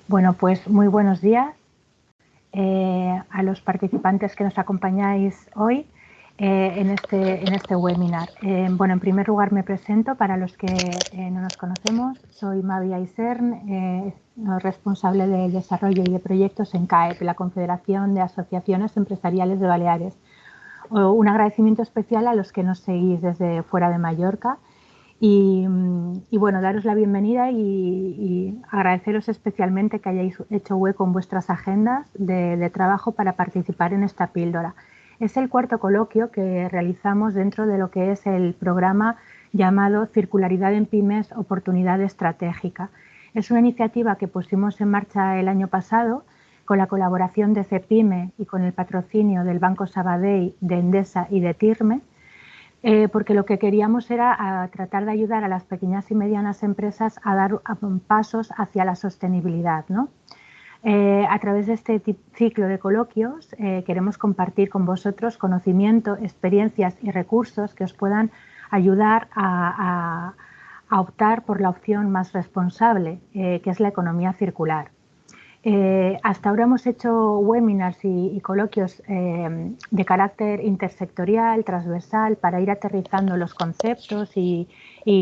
Bueno, pues muy buenos días a los participantes que nos acompañáis hoy en este webinar. Bueno, en primer lugar me presento para los que no nos conocemos. Soy Mavia Isern, responsable de desarrollo y de proyectos en CAEP, la Confederación de Asociaciones Empresariales de Baleares. Un agradecimiento especial a los que nos seguís desde fuera de Mallorca. Y bueno, daros la bienvenida y agradeceros especialmente que hayáis hecho hueco en vuestras agendas de trabajo para participar en esta píldora. Es el cuarto coloquio que realizamos dentro de lo que es el programa llamado Circularidad en Pymes, Oportunidad Estratégica. Es una iniciativa que pusimos en marcha el año pasado con la colaboración de CEPIME y con el patrocinio del Banco Sabadell, de Endesa y de TIRME, porque lo que queríamos era tratar de ayudar a las pequeñas y medianas empresas a dar pasos hacia la sostenibilidad, ¿no? A través de este ciclo de coloquios queremos compartir con vosotros conocimiento, experiencias y recursos que os puedan ayudar a optar por la opción más responsable, que es la economía circular. Hasta ahora hemos hecho webinars y coloquios de carácter intersectorial, transversal, para ir aterrizando los conceptos y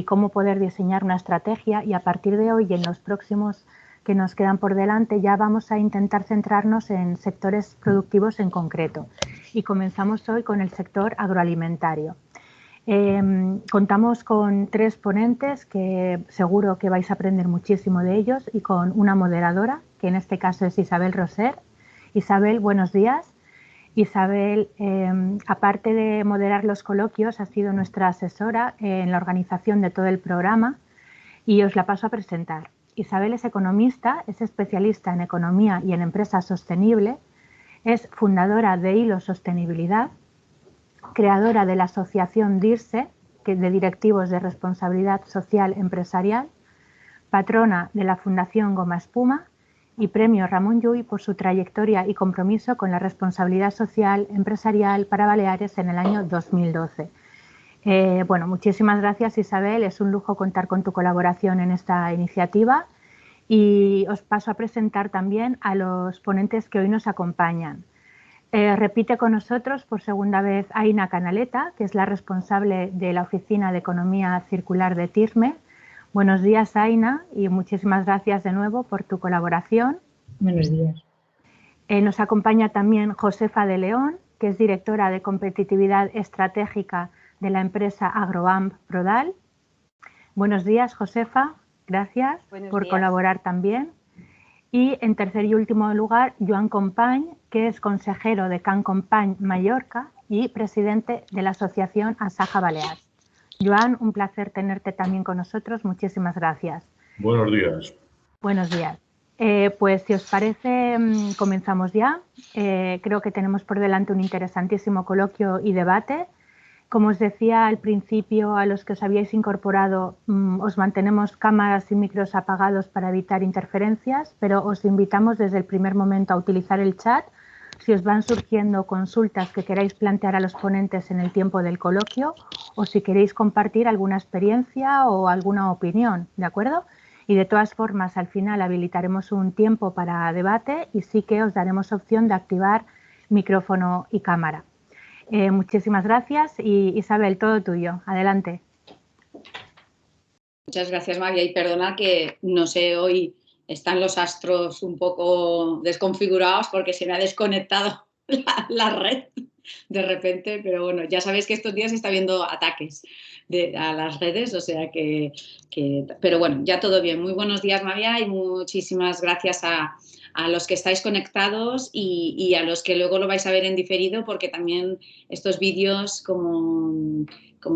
cómo poder diseñar una estrategia, y a partir de hoy y en los próximos que nos quedan por delante ya vamos a intentar centrarnos en sectores productivos en concreto. Y comenzamos hoy con el sector agroalimentario. Contamos con 3 ponentes que seguro que vais a aprender muchísimo de ellos, y con una moderadora, que en este caso es Isabel Roser. Isabel, buenos días. Isabel, aparte de moderar los coloquios, ha sido nuestra asesora en la organización de todo el programa, y os la paso a presentar. Isabel es economista, es especialista en economía y en empresa sostenible, es fundadora de Hilo Sostenibilidad, creadora de la asociación DIRSE, de directivos de responsabilidad social empresarial, patrona de la Fundación Goma Espuma y premio Ramón Llull por su trayectoria y compromiso con la responsabilidad social empresarial para Baleares en el año 2012. Bueno, muchísimas gracias, Isabel. Es un lujo contar con tu colaboración en esta iniciativa, y os paso a presentar también a los ponentes que hoy nos acompañan. Repite con nosotros por segunda vez Aina Canaleta, que es la responsable de la Oficina de Economía Circular de TIRME. Buenos días, Aina, y muchísimas gracias de nuevo por tu colaboración. Buenos días. Nos acompaña también Josefa de León, que es directora de Competitividad Estratégica de la empresa Agroamp Prodal. Buenos días, Josefa. Gracias por colaborar también. Y en tercer y último lugar, Joan Company, que es consejero de Can Company Mallorca y presidente de la asociación Asaja Balears. Joan, un placer tenerte también con nosotros. Muchísimas gracias. Buenos días. Buenos días. Pues si os parece, comenzamos ya. Creo que tenemos por delante un interesantísimo coloquio y debate. Como os decía al principio, a los que os habíais incorporado, os mantenemos cámaras y micros apagados para evitar interferencias, pero os invitamos desde el primer momento a utilizar el chat si os van surgiendo consultas que queráis plantear a los ponentes en el tiempo del coloquio, o si queréis compartir alguna experiencia o alguna opinión, ¿de acuerdo? Y de todas formas, al final habilitaremos un tiempo para debate y sí que os daremos opción de activar micrófono y cámara. Muchísimas gracias, y Isabel, todo tuyo. Adelante. Muchas gracias, María, y perdona que no sé, hoy están los astros un poco desconfigurados porque se me ha desconectado la red de repente, pero bueno, ya sabéis que estos días está habiendo ataques a las redes, o sea pero bueno, ya todo bien. Muy buenos días, María, y muchísimas gracias a los que estáis conectados y a los que luego lo vais a ver en diferido, porque también estos vídeos, como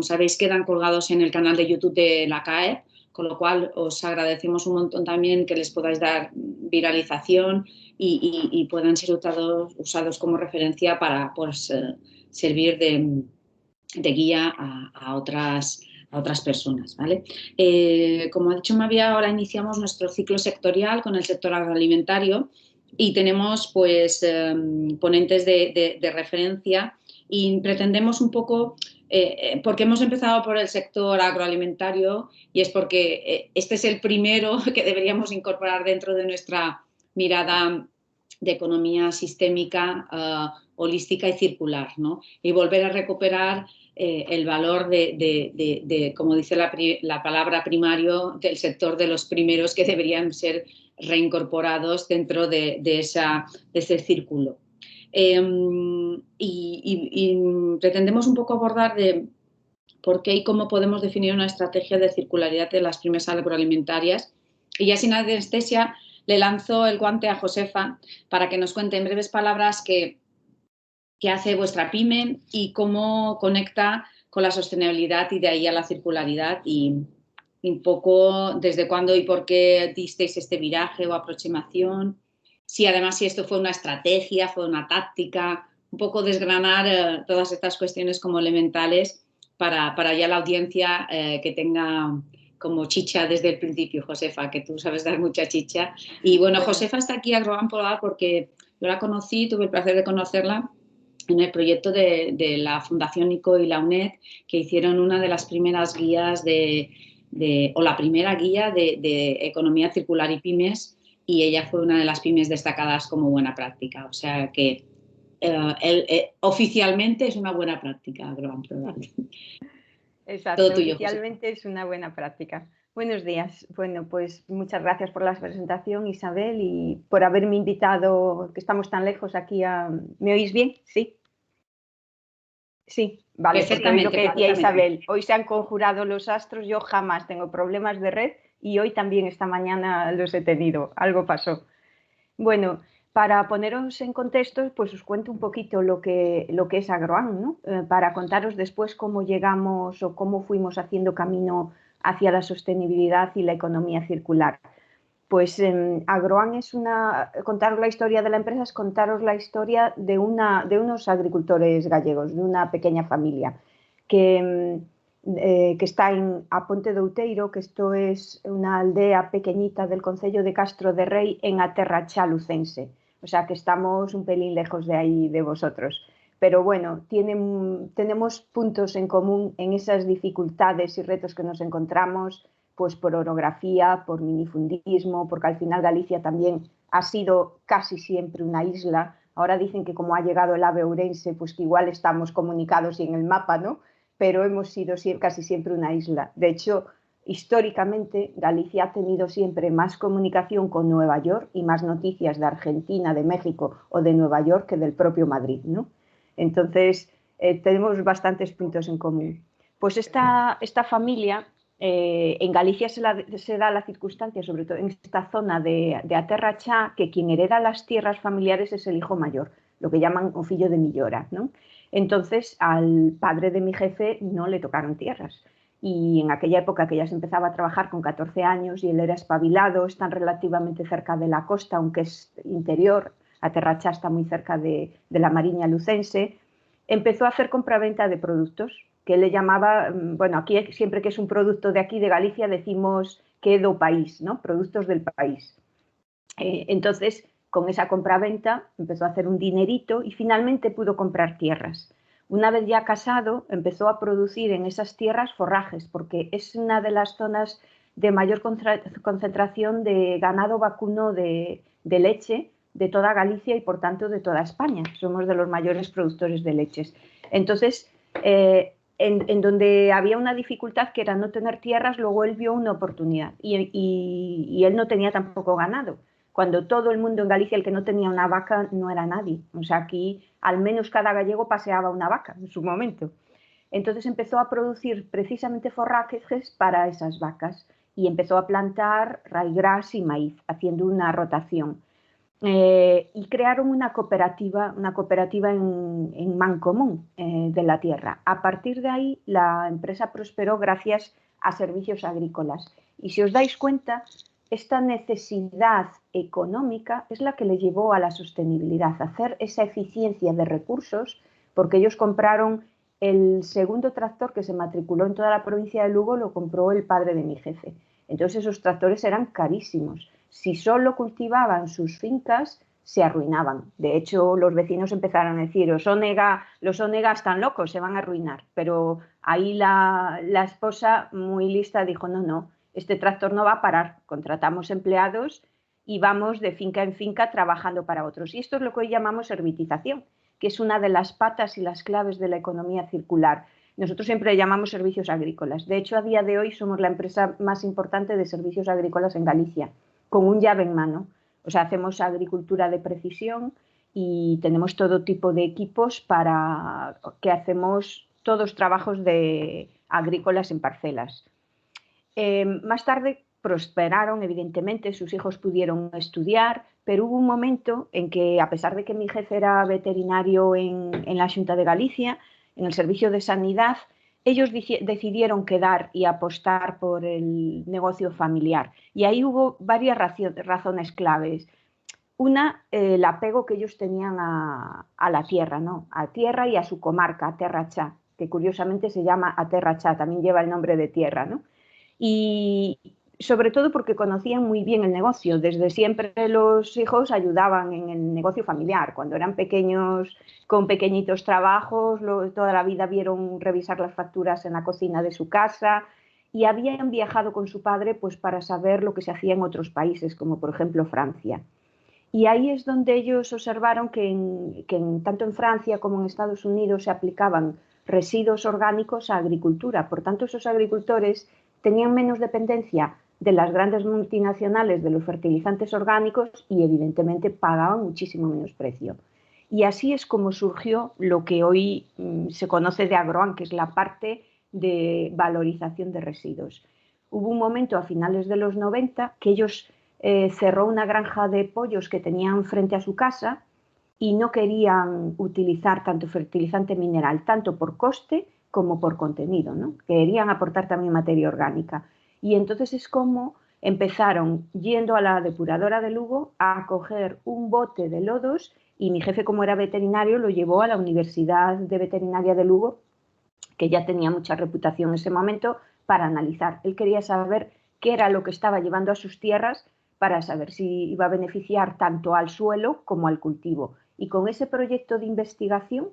sabéis, quedan colgados en el canal de YouTube de la CAEP, con lo cual os agradecemos un montón también que les podáis dar viralización y puedan ser usados como referencia para servir de guía a otras personas, ¿vale? Como ha dicho María, ahora iniciamos nuestro ciclo sectorial con el sector agroalimentario y tenemos pues ponentes de referencia, y pretendemos un poco, porque hemos empezado por el sector agroalimentario, y es porque este es el primero que deberíamos incorporar dentro de nuestra mirada de economía sistémica, holística y circular, ¿no? Y volver a recuperar el valor como dice la palabra primario, del sector de los primeros que deberían ser reincorporados dentro de ese círculo. Y pretendemos un poco abordar de por qué y cómo podemos definir una estrategia de circularidad de las pymes agroalimentarias. Y ya sin anestesia, le lanzo el guante a Josefa para que nos cuente en breves palabras qué hace vuestra pyme y cómo conecta con la sostenibilidad y de ahí a la circularidad, y un poco desde cuándo y por qué disteis este viraje o aproximación, si esto fue una estrategia, fue una táctica, un poco desgranar todas estas cuestiones como elementales para ya la audiencia que tenga como chicha desde el principio. Josefa, que tú sabes dar mucha chicha. Y bueno, Josefa está aquí a Agroampola porque yo la conocí, tuve el placer de conocerla en el proyecto de la Fundación ICO y la UNED, que hicieron una de las primeras guías o la primera guía de economía circular y pymes, y ella fue una de las pymes destacadas como buena práctica. O sea que oficialmente es una buena práctica Agroampola. Exacto, todo tuyo, oficialmente José. Es una buena práctica. Buenos días. Bueno, pues muchas gracias por la presentación, Isabel, y por haberme invitado, que estamos tan lejos aquí ¿Me oís bien? ¿Sí? Sí, vale, porque hoy lo que decía Isabel, hoy se han conjurado los astros, yo jamás tengo problemas de red y hoy también esta mañana los he tenido, algo pasó. Bueno, para poneros en contexto, pues os cuento un poquito lo que es Agroam, ¿no? Para contaros después cómo llegamos o cómo fuimos haciendo camino hacia la sostenibilidad y la economía circular. Pues Agroam es contaros la historia de la empresa es contaros la historia de unos agricultores gallegos, de una pequeña familia que está a Ponte de Outeiro, que esto es una aldea pequeñita del concello de Castro de Rei, en a Terra Cha lucense. O sea que estamos un pelín lejos de ahí de vosotros. Pero bueno, tenemos puntos en común en esas dificultades y retos que nos encontramos, pues por orografía, por minifundismo, porque al final Galicia también ha sido casi siempre una isla. Ahora dicen que como ha llegado el ave ourense, pues que igual estamos comunicados y en el mapa, ¿no? Pero hemos sido casi siempre una isla. De hecho, históricamente Galicia ha tenido siempre más comunicación con Nueva York y más noticias de Argentina, de México o de Nueva York que del propio Madrid, ¿no? Entonces, tenemos bastantes puntos en común. Pues esta familia, en Galicia se da la circunstancia, sobre todo en esta zona de a Terra Cha, que quien hereda las tierras familiares es el hijo mayor, lo que llaman o fillo de millora, ¿no? Entonces, al padre de mi jefe no le tocaron tierras. Y en aquella época que ya se empezaba a trabajar con 14 años y él era espabilado, están relativamente cerca de la costa, aunque es interior, a Terra Cha está muy cerca de la Mariña lucense, empezó a hacer compraventa de productos, que él le llamaba, bueno, aquí siempre que es un producto de aquí, de Galicia, decimos que do país, ¿no? Productos del país. Entonces, con esa compraventa empezó a hacer un dinerito y finalmente pudo comprar tierras. Una vez ya casado, empezó a producir en esas tierras forrajes, porque es una de las zonas de mayor concentración de ganado vacuno de leche de toda Galicia y, por tanto, de toda España. Somos de los mayores productores de leches. Entonces, en donde había una dificultad que era no tener tierras, luego él vio una oportunidad y él no tenía tampoco ganado. Cuando todo el mundo en Galicia, el que no tenía una vaca, no era nadie. O sea, aquí al menos cada gallego paseaba una vaca en su momento. Entonces empezó a producir precisamente forrajes para esas vacas y empezó a plantar raigrás y maíz, haciendo una rotación. Y crearon una cooperativa en Mancomún de la tierra. A partir de ahí, la empresa prosperó gracias a servicios agrícolas. Y si os dais cuenta, esta necesidad económica es la que le llevó a la sostenibilidad, a hacer esa eficiencia de recursos, porque ellos compraron el segundo tractor que se matriculó en toda la provincia de Lugo, lo compró el padre de mi jefe. Entonces esos tractores eran carísimos. Si solo cultivaban sus fincas, se arruinaban. De hecho, los vecinos empezaron a decir, los Onega están locos, se van a arruinar. Pero ahí la esposa, muy lista, dijo, no, este tractor no va a parar. Contratamos empleados y vamos de finca en finca trabajando para otros. Y esto es lo que hoy llamamos servitización, que es una de las patas y las claves de la economía circular. Nosotros siempre le llamamos servicios agrícolas. De hecho, a día de hoy somos la empresa más importante de servicios agrícolas en Galicia, con un llave en mano. O sea, hacemos agricultura de precisión y tenemos todo tipo de equipos para que hacemos todos trabajos agrícolas en parcelas. Más tarde prosperaron, evidentemente, sus hijos pudieron estudiar, pero hubo un momento en que, a pesar de que mi jefe era veterinario en la Xunta de Galicia, en el servicio de sanidad, ellos decidieron quedar y apostar por el negocio familiar. Y ahí hubo varias razones claves. Una, el apego que ellos tenían a la tierra, ¿no? A tierra y a su comarca, a Terra Cha, que curiosamente se llama a Terra Cha, también lleva el nombre de tierra, ¿no? Y sobre todo porque conocían muy bien el negocio. Desde siempre los hijos ayudaban en el negocio familiar. Cuando eran pequeños, con pequeñitos trabajos, toda la vida vieron revisar las facturas en la cocina de su casa y habían viajado con su padre pues, para saber lo que se hacía en otros países, como por ejemplo Francia. Y ahí es donde ellos observaron que tanto en Francia como en Estados Unidos se aplicaban residuos orgánicos a agricultura. Por tanto, esos agricultores tenían menos dependencia de las grandes multinacionales de los fertilizantes orgánicos y evidentemente pagaban muchísimo menos precio. Y así es como surgió lo que hoy se conoce de Agroan, que es la parte de valorización de residuos. Hubo un momento a finales de los 90 que ellos cerró una granja de pollos que tenían frente a su casa y no querían utilizar tanto fertilizante mineral, tanto por coste como por contenido, ¿no? Querían aportar también materia orgánica. Y entonces es como empezaron yendo a la depuradora de Lugo a coger un bote de lodos y mi jefe, como era veterinario, lo llevó a la Universidad de Veterinaria de Lugo, que ya tenía mucha reputación en ese momento, para analizar. Él quería saber qué era lo que estaba llevando a sus tierras para saber si iba a beneficiar tanto al suelo como al cultivo. Y con ese proyecto de investigación,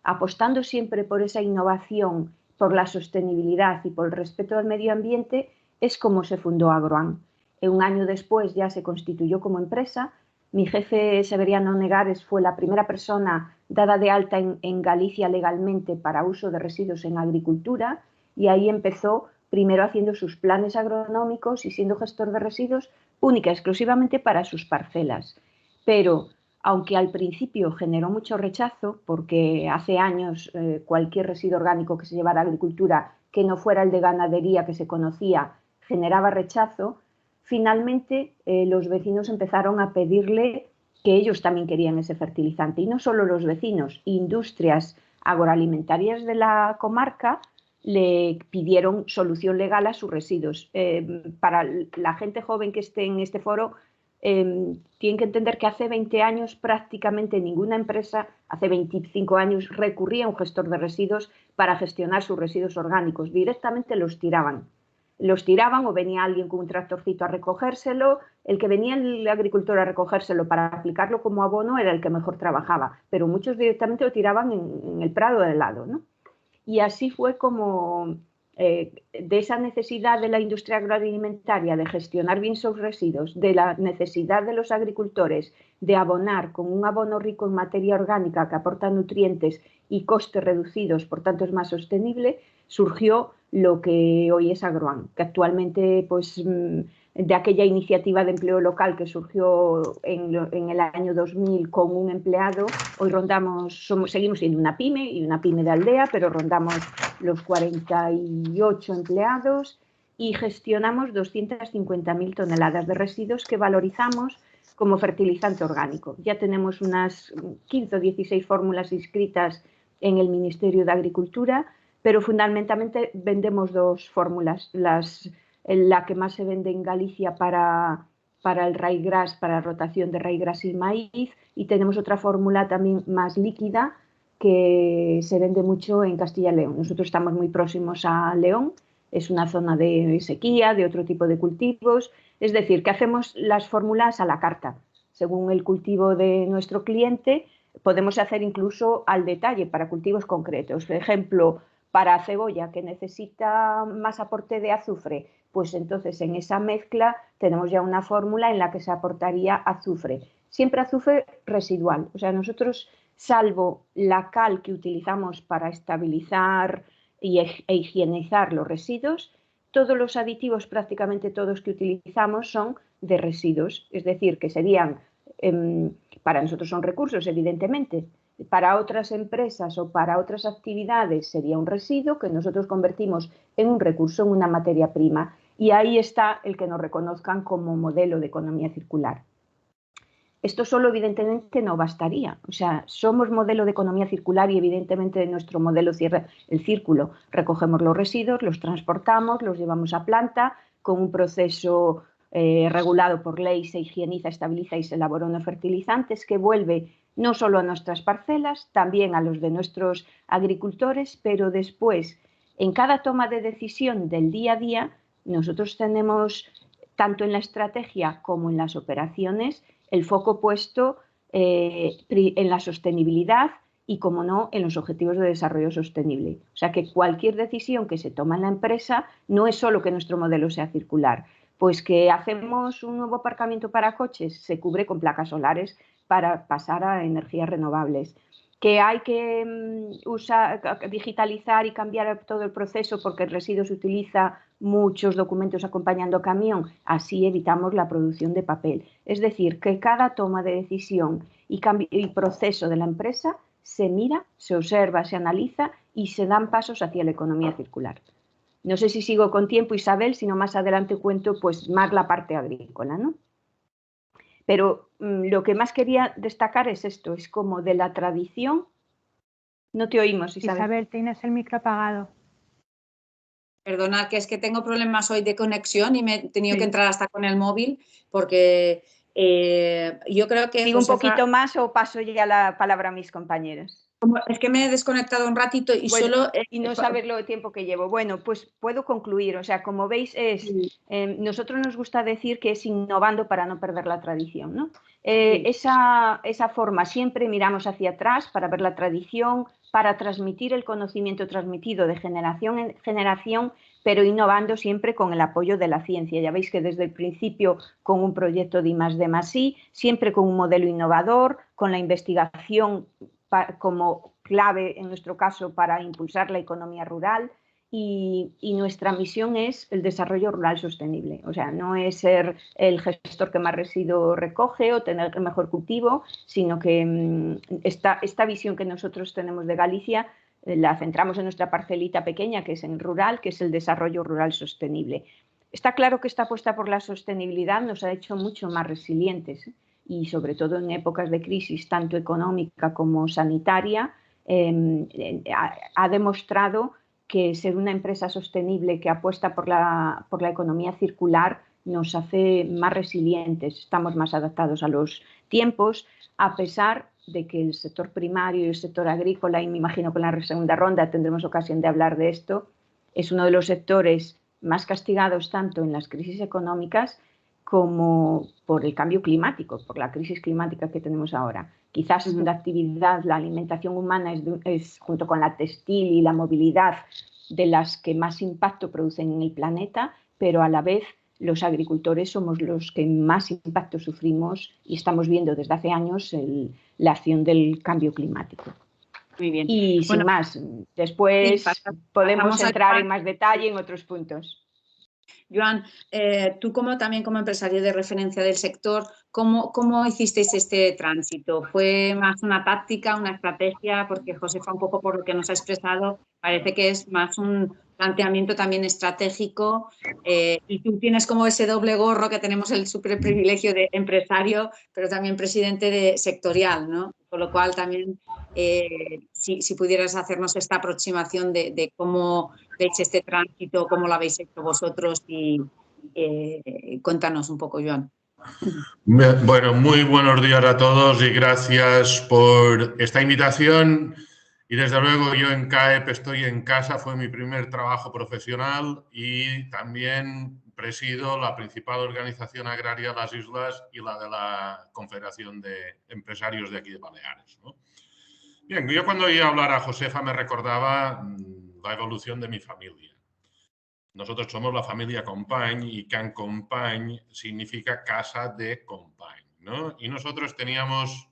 apostando siempre por esa innovación, por la sostenibilidad y por el respeto al medio ambiente, es como se fundó Agroan. Un año después ya se constituyó como empresa. Mi jefe Severiano Negares fue la primera persona dada de alta en Galicia legalmente para uso de residuos en agricultura y ahí empezó primero haciendo sus planes agronómicos y siendo gestor de residuos única y exclusivamente para sus parcelas. Pero aunque al principio generó mucho rechazo, porque hace años cualquier residuo orgánico que se llevara a agricultura que no fuera el de ganadería que se conocía generaba rechazo, finalmente los vecinos empezaron a pedirle que ellos también querían ese fertilizante. Y no solo los vecinos, industrias agroalimentarias de la comarca le pidieron solución legal a sus residuos. Para la gente joven que esté en este foro, tienen que entender que hace 20 años prácticamente ninguna empresa, hace 25 años, recurría a un gestor de residuos para gestionar sus residuos orgánicos. Directamente los tiraban o venía alguien con un tractorcito a recogérselo. El que venía el agricultor a recogérselo para aplicarlo como abono era el que mejor trabajaba, pero muchos directamente lo tiraban en el prado de lado, ¿no? Y así fue como de esa necesidad de la industria agroalimentaria de gestionar bien sus residuos, de la necesidad de los agricultores de abonar con un abono rico en materia orgánica que aporta nutrientes y costes reducidos, por tanto es más sostenible, surgió lo que hoy es Agroan, que actualmente pues de aquella iniciativa de empleo local que surgió en el año 2000 con un empleado, hoy seguimos siendo una pyme y una pyme de aldea, pero rondamos los 48 empleados y gestionamos 250.000 toneladas de residuos que valorizamos como fertilizante orgánico. Ya tenemos unas 15 o 16 fórmulas inscritas en el Ministerio de Agricultura, pero fundamentalmente vendemos dos fórmulas, la que más se vende en Galicia para el ryegrass, para rotación de ryegrass y maíz, y tenemos otra fórmula también más líquida que se vende mucho en Castilla y León. Nosotros estamos muy próximos a León, es una zona de sequía, de otro tipo de cultivos, es decir, que hacemos las fórmulas a la carta. Según el cultivo de nuestro cliente, podemos hacer incluso al detalle para cultivos concretos. Por ejemplo, Para cebolla, que necesita más aporte de azufre, pues entonces en esa mezcla tenemos ya una fórmula en la que se aportaría azufre. Siempre azufre residual. O sea, nosotros, salvo la cal que utilizamos para estabilizar e higienizar los residuos, todos los aditivos, prácticamente todos que utilizamos, son de residuos. Es decir, que serían, para nosotros son recursos, evidentemente. Para otras empresas o para otras actividades sería un residuo que nosotros convertimos en un recurso, en una materia prima. Y ahí está el que nos reconozcan como modelo de economía circular. Esto solo evidentemente no bastaría. O sea, somos modelo de economía circular y evidentemente nuestro modelo cierra el círculo. Recogemos los residuos, los transportamos, los llevamos a planta con un proceso regulado por ley, se higieniza, estabiliza y se elabora unos fertilizantes que vuelve no solo a nuestras parcelas, también a los de nuestros agricultores, pero después, en cada toma de decisión del día a día, nosotros tenemos, tanto en la estrategia como en las operaciones, el foco puesto en la sostenibilidad y, como no, en los objetivos de desarrollo sostenible. O sea que cualquier decisión que se toma en la empresa no es solo que nuestro modelo sea circular, pues que hacemos un nuevo aparcamiento para coches, se cubre con placas solares para pasar a energías renovables. Que hay que digitalizar y cambiar todo el proceso porque el residuo se utiliza muchos documentos acompañando camión, así evitamos la producción de papel. Es decir, que cada toma de decisión y proceso de la empresa se mira, se observa, se analiza y se dan pasos hacia la economía circular. No sé si sigo con tiempo, Isabel, sino más adelante cuento pues más la parte agrícola, ¿no? Pero lo que más quería destacar es esto, es como de la tradición. No te oímos, Isabel. Isabel, tienes el micro apagado. Perdona, que es que tengo problemas hoy de conexión y me he tenido que entrar hasta con el móvil porque yo creo que... ¿Sigo un poquito más o paso ya la palabra a mis compañeros? Es que me he desconectado un ratito y bueno, solo... y no saber lo de tiempo que llevo. Bueno, pues puedo concluir. O sea, como veis, nosotros nos gusta decir que es innovando para no perder la tradición, ¿no? Esa forma, siempre miramos hacia atrás para ver la tradición, para transmitir el conocimiento transmitido de generación en generación, pero innovando siempre con el apoyo de la ciencia. Ya veis que desde el principio con un proyecto de I+D+I, siempre con un modelo innovador, con la investigación como clave en nuestro caso para impulsar la economía rural y nuestra misión es el desarrollo rural sostenible. O sea, no es ser el gestor que más residuos recoge o tener el mejor cultivo, sino que esta visión que nosotros tenemos de Galicia la centramos en nuestra parcelita pequeña, que es en rural, que es el desarrollo rural sostenible. Está claro que esta apuesta por la sostenibilidad nos ha hecho mucho más resilientes, y sobre todo en épocas de crisis tanto económica como sanitaria, ha demostrado que ser una empresa sostenible que apuesta por la economía circular nos hace más resilientes, estamos más adaptados a los tiempos, a pesar de que el sector primario y el sector agrícola, y me imagino que en la segunda ronda tendremos ocasión de hablar de esto, es uno de los sectores más castigados tanto en las crisis económicas como por el cambio climático, por la crisis climática que tenemos ahora. Quizás la actividad, la alimentación humana es, junto con la textil y la movilidad, de las que más impacto producen en el planeta, pero a la vez los agricultores somos los que más impacto sufrimos y estamos viendo desde hace años la acción del cambio climático. Muy bien. Y sin más, después podemos entrar en más detalle en otros puntos. Joan, tú también como empresario de referencia del sector, ¿cómo hicisteis este tránsito? ¿Fue más una táctica, una estrategia? Porque Josefa, un poco por lo que nos ha expresado, parece que es más un planteamiento también estratégico y tú tienes como ese doble gorro que tenemos el súper privilegio de empresario, pero también presidente sectorial, ¿no? Con lo cual también, si pudieras hacernos esta aproximación de cómo veis este tránsito, cómo lo habéis hecho vosotros y cuéntanos un poco, Joan. Bueno, muy buenos días a todos y gracias por esta invitación. Y desde luego yo en CAEP estoy en casa, fue mi primer trabajo profesional y también presido la principal organización agraria de las islas y la de la Confederación de Empresarios de aquí de Baleares, ¿no? Bien, yo cuando oí hablar a Josefa me recordaba la evolución de mi familia. Nosotros somos la familia Company y Can Company significa casa de Company, ¿no? Y nosotros teníamos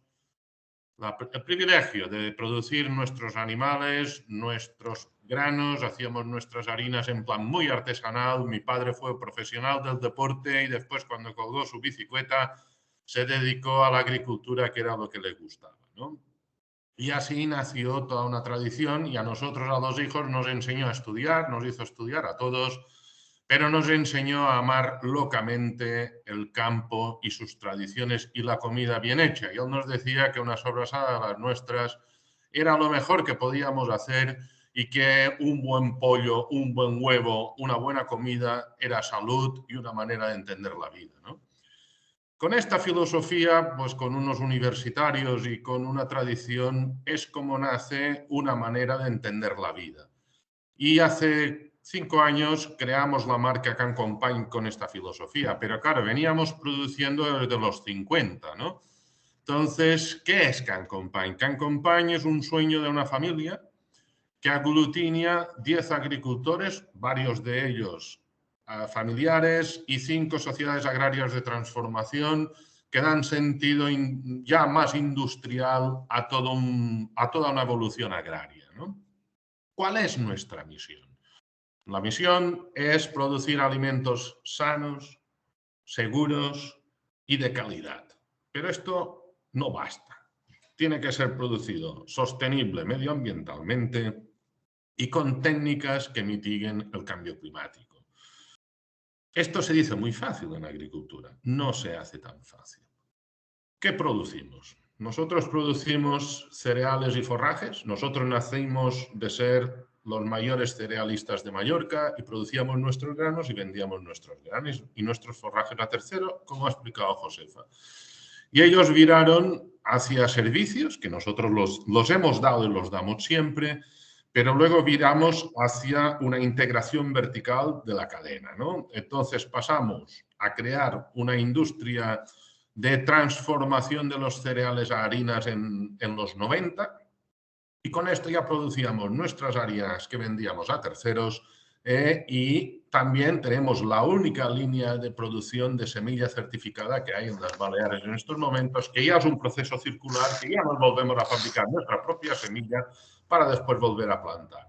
el privilegio de producir nuestros animales, nuestros granos, hacíamos nuestras harinas en plan muy artesanal. Mi padre fue profesional del deporte y después, cuando colgó su bicicleta, se dedicó a la agricultura, que era lo que le gustaba, ¿no? Y así nació toda una tradición, y a nosotros, a los hijos, nos enseñó a estudiar, nos hizo estudiar a todos, pero nos enseñó a amar locamente el campo y sus tradiciones y la comida bien hecha. Y él nos decía que una sobrasada de las nuestras era lo mejor que podíamos hacer y que un buen pollo, un buen huevo, una buena comida era salud y una manera de entender la vida, ¿no? Con esta filosofía, pues con unos universitarios y con una tradición, es como nace una manera de entender la vida. Y hace 5 años creamos la marca Can Company con esta filosofía, pero claro, veníamos produciendo desde los 50, ¿no? Entonces, ¿qué es Can Company? Can Company es un sueño de una familia que aglutina 10 agricultores, varios de ellos familiares, y 5 sociedades agrarias de transformación que dan sentido ya más industrial a toda una evolución agraria, ¿no? ¿Cuál es nuestra misión? La misión es producir alimentos sanos, seguros y de calidad. Pero esto no basta. Tiene que ser producido sostenible medioambientalmente y con técnicas que mitiguen el cambio climático. Esto se dice muy fácil en agricultura, no se hace tan fácil. ¿Qué producimos? Nosotros producimos cereales y forrajes. Nosotros nacimos de ser los mayores cerealistas de Mallorca y producíamos nuestros granos y vendíamos nuestros granos y nuestros forrajes a tercero, como ha explicado Josefa. Y ellos viraron hacia servicios, que nosotros los hemos dado y los damos siempre, pero luego viramos hacia una integración vertical de la cadena, ¿no? Entonces pasamos a crear una industria de transformación de los cereales a harinas en los 90, y con esto ya producíamos nuestras harinas que vendíamos a terceros, y también tenemos la única línea de producción de semilla certificada que hay en las Baleares en estos momentos, que ya es un proceso circular, que ya nos volvemos a fabricar nuestra propia semilla para después volver a plantar.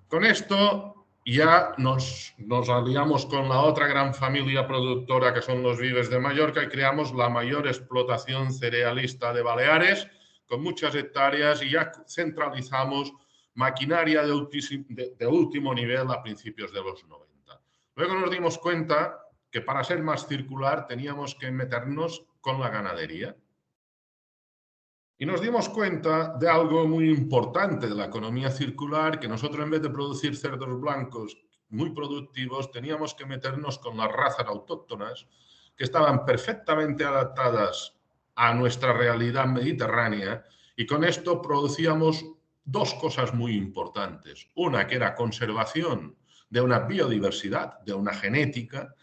Con esto ya nos aliamos con la otra gran familia productora, que son los Vives de Mallorca, y creamos la mayor explotación cerealista de Baleares, con muchas hectáreas, y ya centralizamos maquinaria de último nivel a principios de los 90. Luego nos dimos cuenta que para ser más circular teníamos que meternos con la ganadería. Y nos dimos cuenta de algo muy importante de la economía circular, que nosotros, en vez de producir cerdos blancos muy productivos, teníamos que meternos con las razas autóctonas que estaban perfectamente adaptadas a nuestra realidad mediterránea, y con esto producíamos 2 cosas muy importantes. Una, que era conservación de una biodiversidad, de una genética,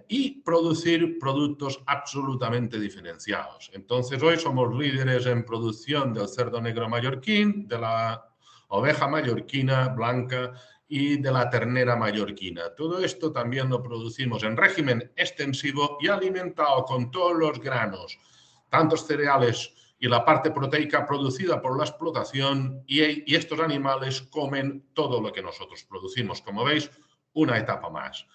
y producir productos absolutamente diferenciados. Entonces, hoy somos líderes en producción del cerdo negro mallorquín, de la oveja mallorquina blanca y de la ternera mallorquina. Todo esto también lo producimos en régimen extensivo y alimentado con todos los granos, tantos cereales y la parte proteica producida por la explotación, y estos animales comen todo lo que nosotros producimos. Como veis, una etapa más.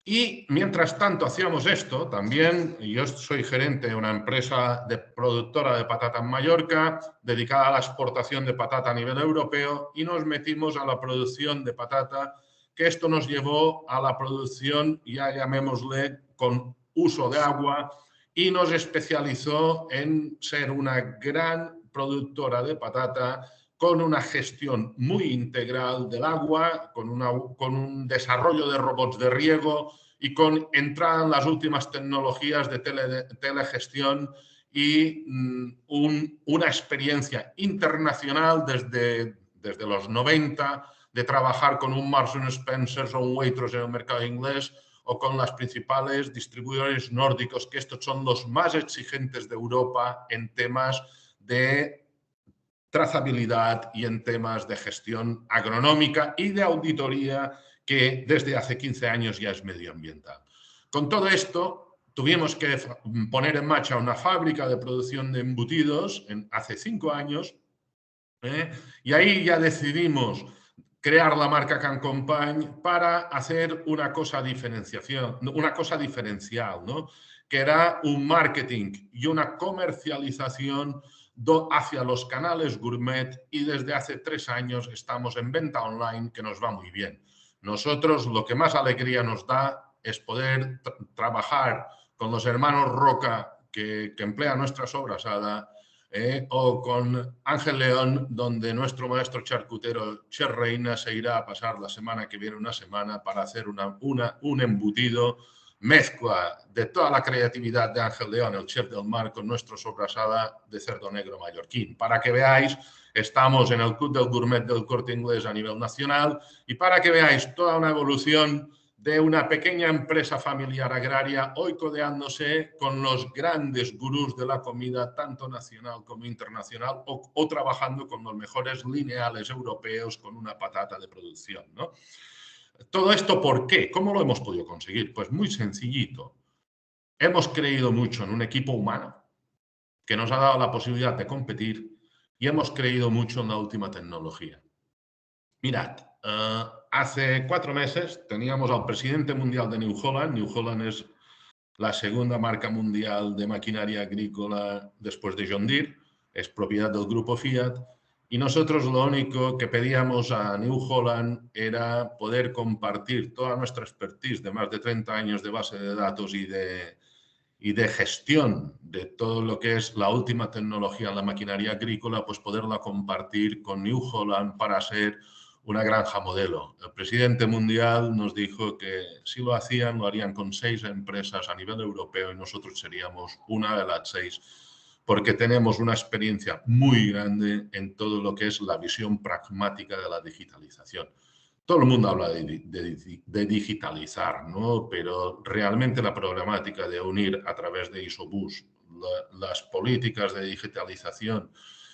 Y mientras tanto hacíamos esto, también yo soy gerente de una empresa productora de patata en Mallorca, dedicada a la exportación de patata a nivel europeo, y nos metimos a la producción de patata, que esto nos llevó a la producción, ya llamémosle, con uso de agua, y nos especializó en ser una gran productora de patata con una gestión muy integral del agua, con un desarrollo de robots de riego y con entrada en las últimas tecnologías de telegestión y una experiencia internacional desde los 90, de trabajar con un Marks & Spencer o un Waitrose en el mercado inglés, o con las principales distribuidores nórdicos, que estos son los más exigentes de Europa en temas de trazabilidad y en temas de gestión agronómica y de auditoría, que desde hace 15 años ya es medioambiental. Con todo esto, tuvimos que poner en marcha una fábrica de producción de embutidos hace 5 años, y ahí ya decidimos crear la marca Can Company para hacer una cosa diferencial, ¿no? Que era un marketing y una comercialización hacia los canales gourmet, y desde hace 3 años estamos en venta online, que nos va muy bien. Nosotros lo que más alegría nos da es poder trabajar con los hermanos Roca que emplean nuestra sobrasada, o con Ángel León, donde nuestro maestro charcutero Chef Reina se irá a pasar la semana que viene una semana para hacer un embutido, mezcla de toda la creatividad de Ángel León, el chef del mar, con nuestra sobrasada de cerdo negro mallorquín. Para que veáis, estamos en el Club del Gourmet del Corte Inglés a nivel nacional, y para que veáis toda una evolución de una pequeña empresa familiar agraria, hoy codeándose con los grandes gurús de la comida, tanto nacional como internacional, o trabajando con los mejores lineales europeos con una patata de producción, ¿no? Todo esto, ¿por qué? ¿Cómo lo hemos podido conseguir? Pues muy sencillito. Hemos creído mucho en un equipo humano que nos ha dado la posibilidad de competir, y hemos creído mucho en la última tecnología. Mirad, hace 4 meses teníamos al presidente mundial de New Holland. New Holland es la segunda marca mundial de maquinaria agrícola después de John Deere, es propiedad del grupo Fiat, y nosotros lo único que pedíamos a New Holland era poder compartir toda nuestra expertise de más de 30 años de base de datos y de gestión de todo lo que es la última tecnología en la maquinaria agrícola, pues poderla compartir con New Holland para ser una granja modelo. El presidente mundial nos dijo que si lo hacían, lo harían con 6 empresas a nivel europeo, y nosotros seríamos una de las 6, porque tenemos una experiencia muy grande en todo lo que es la visión pragmática de la digitalización. Todo el mundo habla de digitalizar, ¿no? Pero realmente la problemática de unir a través de Isobús las políticas de digitalización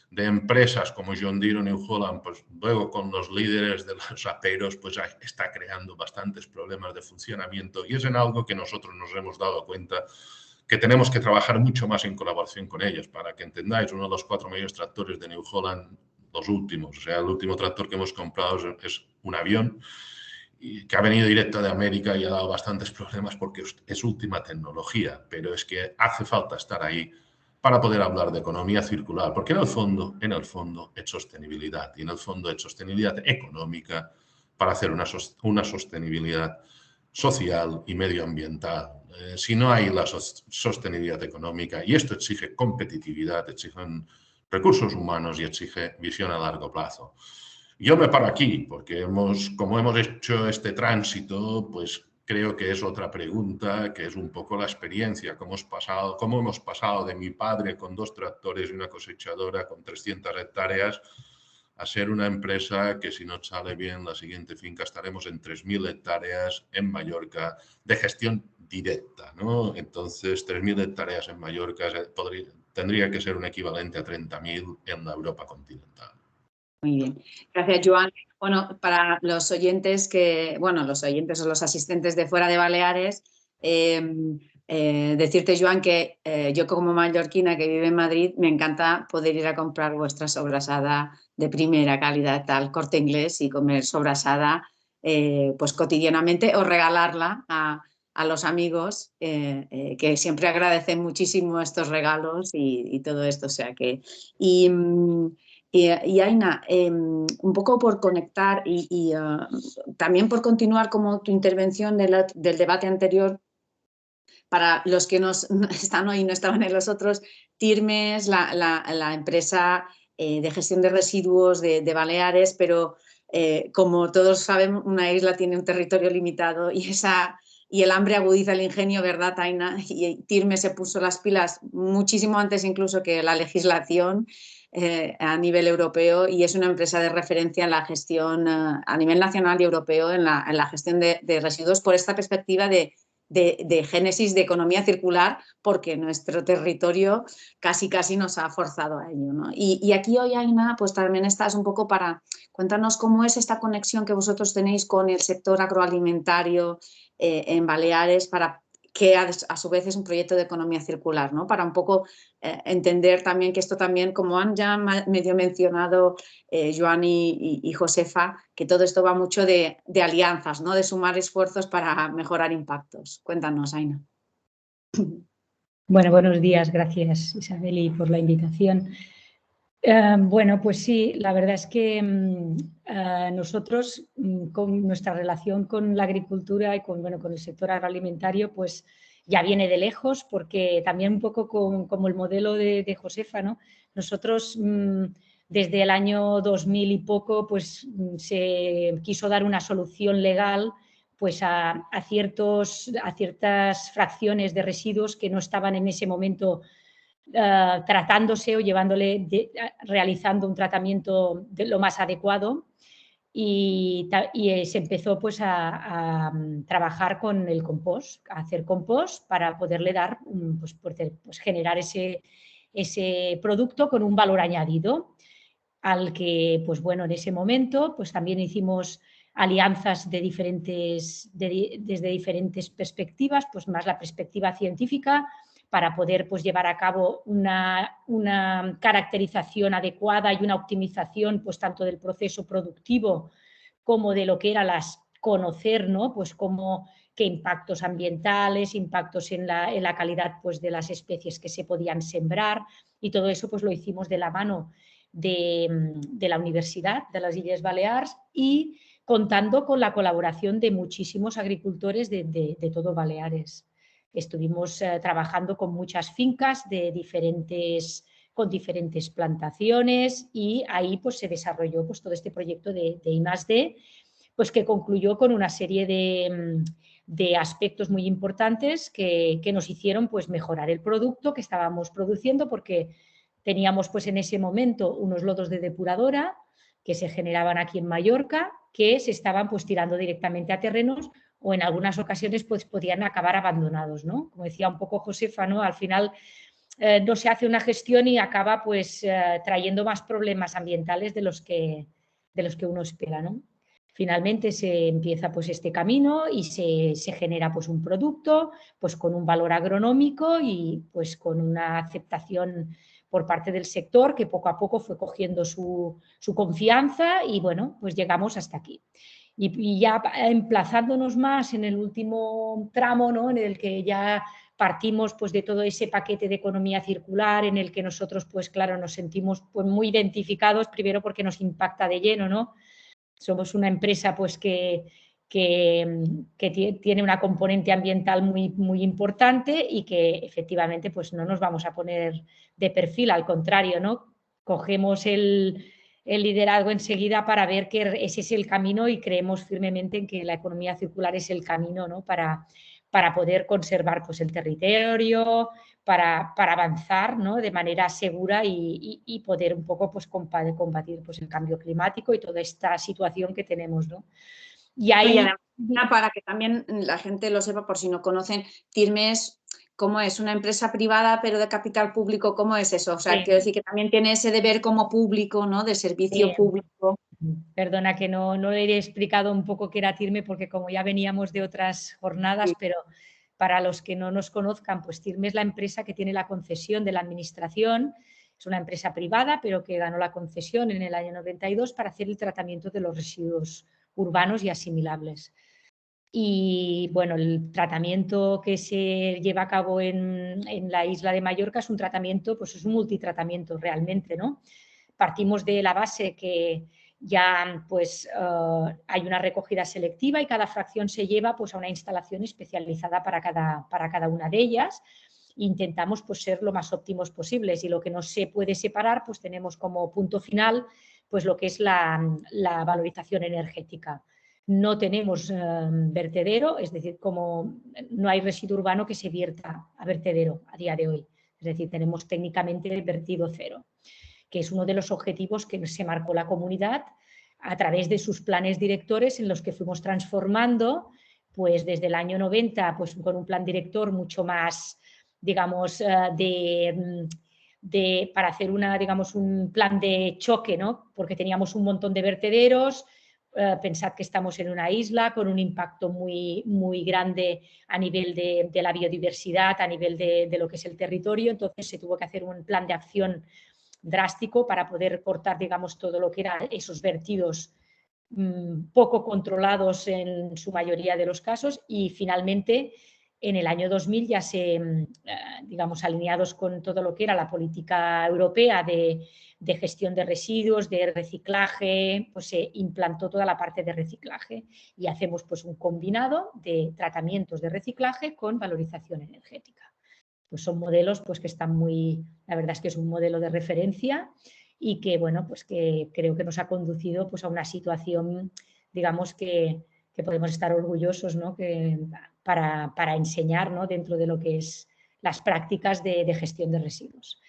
de empresas como John Deere o New Holland, pues luego con los líderes de los aperos, pues está creando bastantes problemas de funcionamiento, y es en algo que nosotros nos hemos dado cuenta que tenemos que trabajar mucho más en colaboración con ellos. Para que entendáis, uno de los 4 mayores tractores de New Holland, los últimos, o sea, el último tractor que hemos comprado es un avión, y que ha venido directo de América y ha dado bastantes problemas porque es última tecnología, pero es que hace falta estar ahí para poder hablar de economía circular, porque en el fondo es sostenibilidad, y en el fondo es sostenibilidad económica para hacer una sostenibilidad social y medioambiental. Si no hay la sostenibilidad económica, y esto exige competitividad, exigen recursos humanos y exige visión a largo plazo. Yo me paro aquí porque como hemos hecho este tránsito, pues creo que es otra pregunta, que es un poco la experiencia, cómo hemos pasado de mi padre con 2 tractores y una cosechadora con 300 hectáreas a ser una empresa que, si nos sale bien la siguiente finca, estaremos en 3.000 hectáreas en Mallorca de gestión directa, ¿no? Entonces, 3.000 hectáreas en Mallorca tendría que ser un equivalente a 30.000 en la Europa continental. Muy bien. Gracias, Joan. Bueno, para los oyentes los oyentes o los asistentes de fuera de Baleares, decirte, Joan, que yo como mallorquina que vive en Madrid, me encanta poder ir a comprar vuestra sobrasada de primera calidad al Corte Inglés y comer sobrasada pues cotidianamente, o regalarla a los amigos que siempre agradecen muchísimo estos regalos y todo esto. O sea que... Y Aina, un poco por conectar y también por continuar como tu intervención del debate anterior, para los que están hoy y no estaban en los otros, Tirmes, la empresa de gestión de residuos de Baleares, pero como todos saben, una isla tiene un territorio limitado, y el hambre agudiza el ingenio, ¿verdad, Aina? Y Tirmes se puso las pilas muchísimo antes incluso que la legislación a nivel europeo, y es una empresa de referencia en la gestión a nivel nacional y europeo en la gestión de residuos, por esta perspectiva de de génesis de economía circular, porque nuestro territorio casi nos ha forzado a ello, ¿no? Y aquí hoy, Aina, pues también estás un poco para... Cuéntanos cómo es esta conexión que vosotros tenéis con el sector agroalimentario en Baleares, para que a su vez es un proyecto de economía circular, ¿no? Para un poco entender también que esto también, como han ya medio mencionado Joan y Josefa, que todo esto va mucho de alianzas, ¿no? De sumar esfuerzos para mejorar impactos. Cuéntanos, Aina. Bueno, buenos días. Gracias, Isabel, por la invitación. Bueno, pues sí, la verdad es que nosotros, con nuestra relación con la agricultura y con el sector agroalimentario, pues ya viene de lejos, porque también un poco como el modelo de Josefa, ¿no? Nosotros desde el año 2000 y poco, pues se quiso dar una solución legal pues a ciertas fracciones de residuos que no estaban en ese momento tratándose o realizando un tratamiento de lo más adecuado, y se empezó pues a trabajar con el compost, a hacer compost para poderle dar, pues generar ese producto con un valor añadido, al que, pues bueno, en ese momento pues también hicimos alianzas desde diferentes perspectivas, pues más la perspectiva científica, para poder pues llevar a cabo una caracterización adecuada y una optimización pues tanto del proceso productivo como de lo que era conocer, ¿no? Pues qué impactos ambientales, impactos en la calidad pues de las especies que se podían sembrar, y todo eso pues lo hicimos de la mano de la Universidad de las Illes Balears, y contando con la colaboración de muchísimos agricultores de todo Baleares. Estuvimos trabajando con muchas fincas con diferentes plantaciones, y ahí pues se desarrolló pues todo este proyecto de I+D, pues que concluyó con una serie de aspectos muy importantes que nos hicieron pues mejorar el producto que estábamos produciendo, porque teníamos pues en ese momento unos lodos de depuradora que se generaban aquí en Mallorca, que se estaban pues tirando directamente a terrenos, o en algunas ocasiones pues podían acabar abandonados, ¿no? Como decía un poco Josefa, ¿no? Al final no se hace una gestión y acaba pues trayendo más problemas ambientales de los que uno espera, ¿no? Finalmente se empieza pues este camino y se genera pues un producto pues con un valor agronómico y pues con una aceptación por parte del sector, que poco a poco fue cogiendo su confianza, y bueno, pues llegamos hasta aquí. Y ya emplazándonos más en el último tramo, ¿no? En el que ya partimos pues de todo ese paquete de economía circular, en el que nosotros pues claro nos sentimos pues muy identificados, primero porque nos impacta de lleno, ¿no? Somos una empresa pues que tiene una componente ambiental muy importante, y que efectivamente pues no nos vamos a poner de perfil, al contrario, ¿no? Cogemos el liderazgo enseguida para ver que ese es el camino, y creemos firmemente en que la economía circular es el camino, ¿no? Para poder conservar pues el territorio, para avanzar, ¿no? De manera segura y poder un poco pues combatir pues el cambio climático y toda esta situación que tenemos, ¿no? Y ahí, para que también la gente lo sepa, por si no conocen, Tirmes, ¿cómo es? ¿Una empresa privada pero de capital público? ¿Cómo es eso? O sea, sí. Quiero decir que también tiene ese deber como público, ¿no? De servicio público. Perdona que no he explicado un poco qué era Tirme, porque como ya veníamos de otras jornadas, sí. Pero para los que no nos conozcan, pues Tirme es la empresa que tiene la concesión de la administración. Es una empresa privada, pero que ganó la concesión en el año 92 para hacer el tratamiento de los residuos urbanos y asimilables. Y bueno, el tratamiento que se lleva a cabo en la isla de Mallorca es un tratamiento, pues es un multitratamiento realmente, ¿no? Partimos de la base que ya pues hay una recogida selectiva, y cada fracción se lleva pues a una instalación especializada para cada una de ellas. Intentamos pues ser lo más óptimos posibles, y lo que no se puede separar pues tenemos como punto final pues lo que es la valorización energética. No tenemos vertedero, es decir, como no hay residuo urbano que se vierta a vertedero a día de hoy. Es decir, tenemos técnicamente el vertido cero, que es uno de los objetivos que se marcó la comunidad a través de sus planes directores, en los que fuimos transformando pues desde el año 90, pues con un plan director mucho más, digamos, para hacer digamos, un plan de choque, ¿no? Porque teníamos un montón de vertederos. Pensad que estamos en una isla con un impacto muy, muy grande a nivel de la biodiversidad, a nivel de lo que es el territorio. Entonces se tuvo que hacer un plan de acción drástico para poder cortar, digamos, todo lo que eran esos vertidos poco controlados en su mayoría de los casos, y finalmente en el año 2000 ya digamos, alineados con todo lo que era la política europea de gestión de residuos, de reciclaje, pues se implantó toda la parte de reciclaje y hacemos pues un combinado de tratamientos de reciclaje con valorización energética. Pues son modelos pues que están la verdad es que es un modelo de referencia y que, bueno, pues que creo que nos ha conducido pues a una situación, digamos, que podemos estar orgullosos, ¿no? Para enseñar, ¿no? Dentro de lo que es las prácticas de gestión de residuos.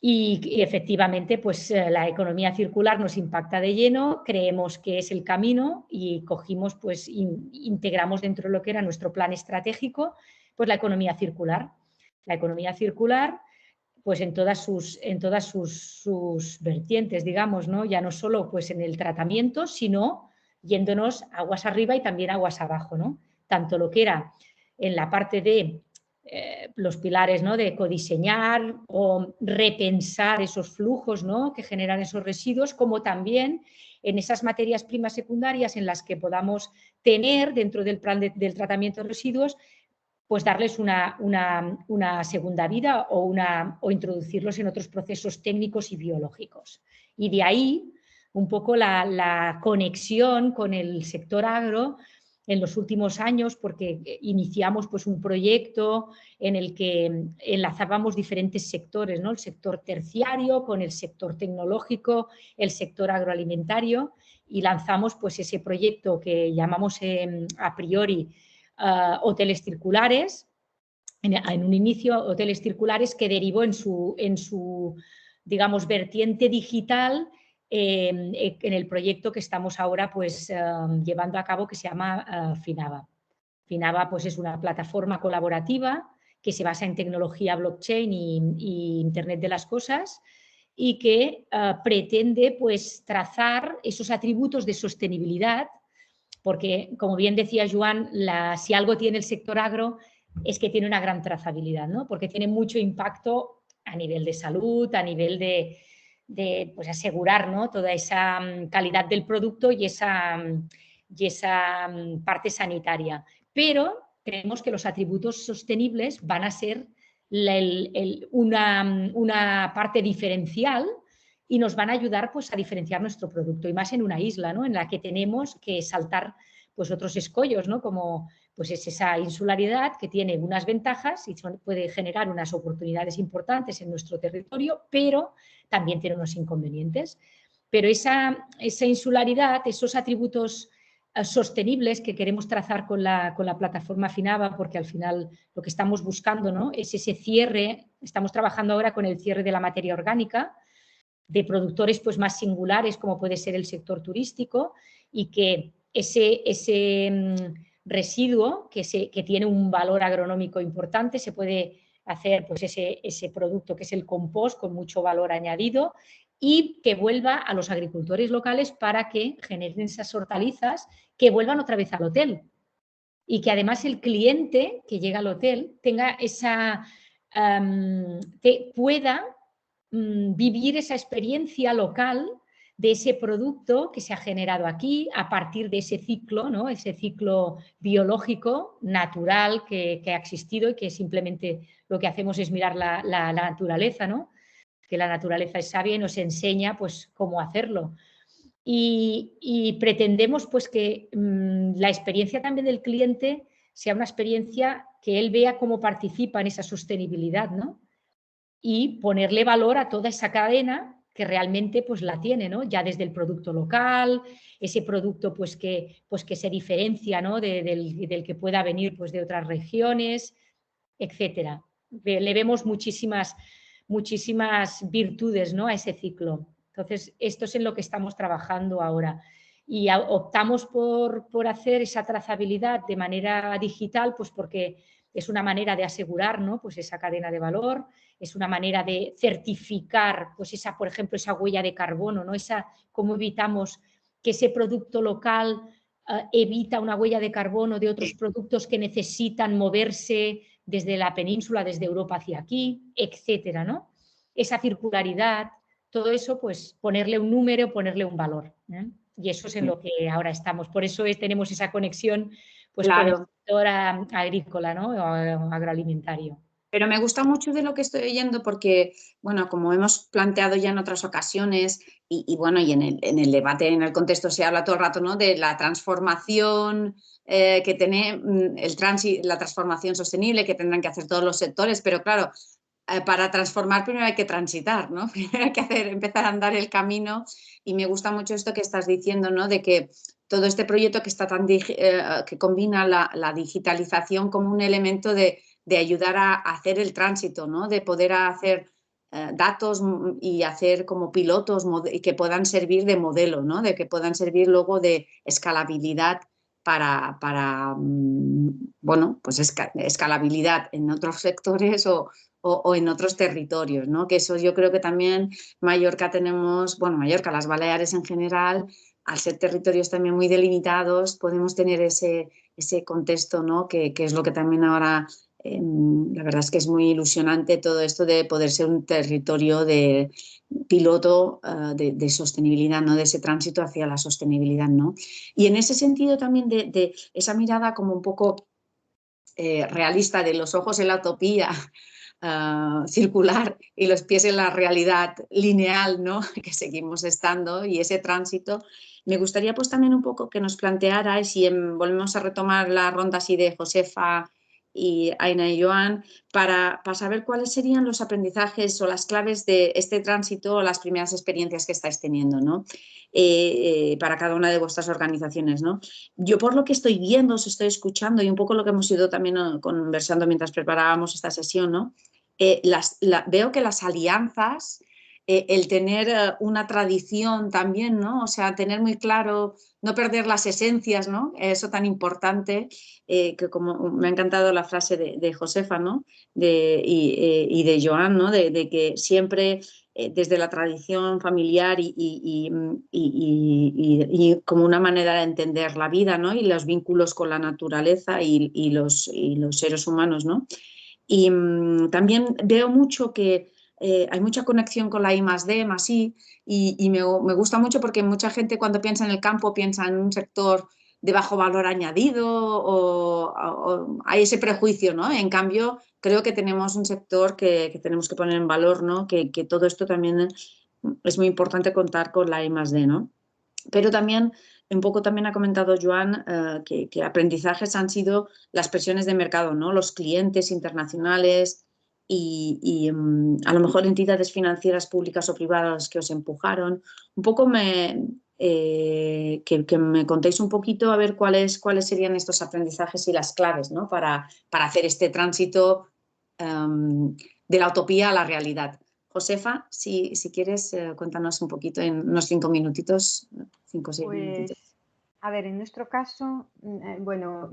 Y efectivamente, pues la economía circular nos impacta de lleno, creemos que es el camino y cogimos, pues integramos dentro de lo que era nuestro plan estratégico, pues la economía circular. La economía circular, pues en todas sus vertientes, digamos, ¿no? Ya no solo pues en el tratamiento, sino yéndonos aguas arriba y también aguas abajo, ¿no? Tanto lo que era en la parte de los pilares, ¿no? De codiseñar o repensar esos flujos, ¿no? Que generan esos residuos, como también en esas materias primas secundarias en las que podamos tener dentro del plan del tratamiento de residuos, pues darles una segunda vida o introducirlos en otros procesos técnicos y biológicos. Y de ahí un poco la conexión con el sector agro en los últimos años, porque iniciamos pues un proyecto en el que enlazábamos diferentes sectores, ¿no? El sector terciario con el sector tecnológico, el sector agroalimentario, y lanzamos pues ese proyecto que llamamos a priori hoteles circulares, en un inicio hoteles circulares que derivó en su digamos, vertiente digital en el proyecto que estamos ahora pues llevando a cabo, que se llama Finava. Finava pues es una plataforma colaborativa que se basa en tecnología blockchain y Internet de las cosas y que pretende pues trazar esos atributos de sostenibilidad, porque, como bien decía Joan, si algo tiene el sector agro es que tiene una gran trazabilidad, ¿no? Porque tiene mucho impacto a nivel de salud, a nivel de pues asegurar, ¿no? Toda esa calidad del producto y esa parte sanitaria. Pero creemos que los atributos sostenibles van a ser una parte diferencial y nos van a ayudar pues, a diferenciar nuestro producto, y más en una isla, ¿no? En la que tenemos que saltar pues, otros escollos, ¿no? Como pues, es esa insularidad que tiene unas ventajas y puede generar unas oportunidades importantes en nuestro territorio, pero también tiene unos inconvenientes. Pero esa insularidad, esos atributos sostenibles que queremos trazar con la plataforma Finava, porque al final lo que estamos buscando, ¿no? Es ese cierre. Estamos trabajando ahora con el cierre de la materia orgánica, de productores pues, más singulares, como puede ser el sector turístico, y que ese residuo que tiene un valor agronómico importante, se puede hacer pues, ese producto que es el compost con mucho valor añadido y que vuelva a los agricultores locales para que generen esas hortalizas que vuelvan otra vez al hotel. Y que además el cliente que llega al hotel tenga que pueda vivir esa experiencia local de ese producto que se ha generado aquí a partir de ese ciclo, ¿no? Ese ciclo biológico, natural que ha existido y que simplemente lo que hacemos es mirar la naturaleza, ¿no? Que la naturaleza es sabia y nos enseña pues, cómo hacerlo. Y pretendemos pues, que la experiencia también del cliente sea una experiencia que él vea cómo participa en esa sostenibilidad, ¿no? Y ponerle valor a toda esa cadena que realmente pues, la tiene, ¿no? Ya desde el producto local, ese producto pues, que se diferencia, ¿no? del que pueda venir pues, de otras regiones, etcétera. Le vemos muchísimas virtudes, ¿no? A ese ciclo. Entonces, esto es en lo que estamos trabajando ahora. Y optamos por hacer esa trazabilidad de manera digital, pues porque es una manera de asegurar, ¿no? Pues esa cadena de valor, es una manera de certificar, pues esa, por ejemplo, esa huella de carbono, ¿no? Cómo evitamos que ese producto local evita una huella de carbono de otros productos que necesitan moverse desde la península, desde Europa hacia aquí, etcétera, ¿no? Esa circularidad, todo eso, pues ponerle un número, ponerle un valor, ¿eh? Y eso es en lo que ahora estamos. Por eso tenemos esa conexión, pues, Claro. con el sector agrícola, ¿no? O agroalimentario. Pero me gusta mucho de lo que estoy oyendo porque, bueno, como hemos planteado ya en otras ocasiones bueno, y en el debate, en el contexto se habla todo el rato, ¿no? De la transformación que tiene la transformación sostenible que tendrán que hacer todos los sectores, pero claro, para transformar primero hay que transitar, ¿no? Primero hay que empezar a andar el camino y me gusta mucho esto que estás diciendo, ¿no? De que todo este proyecto que está que combina la digitalización como un elemento de ayudar a hacer el tránsito, ¿no? De poder hacer datos y hacer como pilotos y que puedan servir de modelo, ¿no? De que puedan servir luego de escalabilidad para bueno, pues escalabilidad en otros sectores o en otros territorios, ¿no? Que eso yo creo que también Mallorca Mallorca, las Baleares en general, al ser territorios también muy delimitados, podemos tener ese contexto, ¿no? Que es lo que también ahora, la verdad es que es muy ilusionante todo esto de poder ser un territorio de piloto de sostenibilidad, ¿no? De ese tránsito hacia la sostenibilidad, ¿no? Y en ese sentido también de esa mirada como un poco realista, de los ojos en la utopía, circular y los pies en la realidad lineal, ¿no? Que seguimos estando, y ese tránsito. Me gustaría pues también un poco que nos plantearais, y volvemos a retomar la ronda así de Josefa y Aina y Joan, para saber cuáles serían los aprendizajes o las claves de este tránsito o las primeras experiencias que estáis teniendo, ¿no? Para cada una de vuestras organizaciones, ¿no? Yo, por lo que estoy viendo, os estoy escuchando y un poco lo que hemos ido también conversando mientras preparábamos esta sesión, ¿no? Veo que las alianzas, el tener una tradición también, ¿no? O sea, tener muy claro, no perder las esencias, ¿no? Eso tan importante, que como me ha encantado la frase de Josefa, ¿no? Y de Joan, ¿no? De que siempre desde la tradición familiar y como una manera de entender la vida, ¿no? Y los vínculos con la naturaleza y los seres humanos, ¿no? Y también veo mucho que hay mucha conexión con la I+D, +I, y me gusta mucho porque mucha gente cuando piensa en el campo piensa en un sector de bajo valor añadido o hay ese prejuicio, ¿no? En cambio, creo que tenemos un sector que tenemos que poner en valor, ¿no? Que todo esto también es muy importante contar con la I+D, ¿no? Pero también, un poco también ha comentado Joan, que aprendizajes han sido las presiones de mercado, ¿no? Los clientes internacionales y a lo mejor entidades financieras públicas o privadas que os empujaron. Un poco que me contéis un poquito a ver cuáles serían estos aprendizajes y las claves, ¿no? Para hacer este tránsito de la utopía a la realidad. Josefa, si quieres, cuéntanos un poquito en unos 5 minutitos, 5 o 6 minutitos. A ver, en nuestro caso, bueno,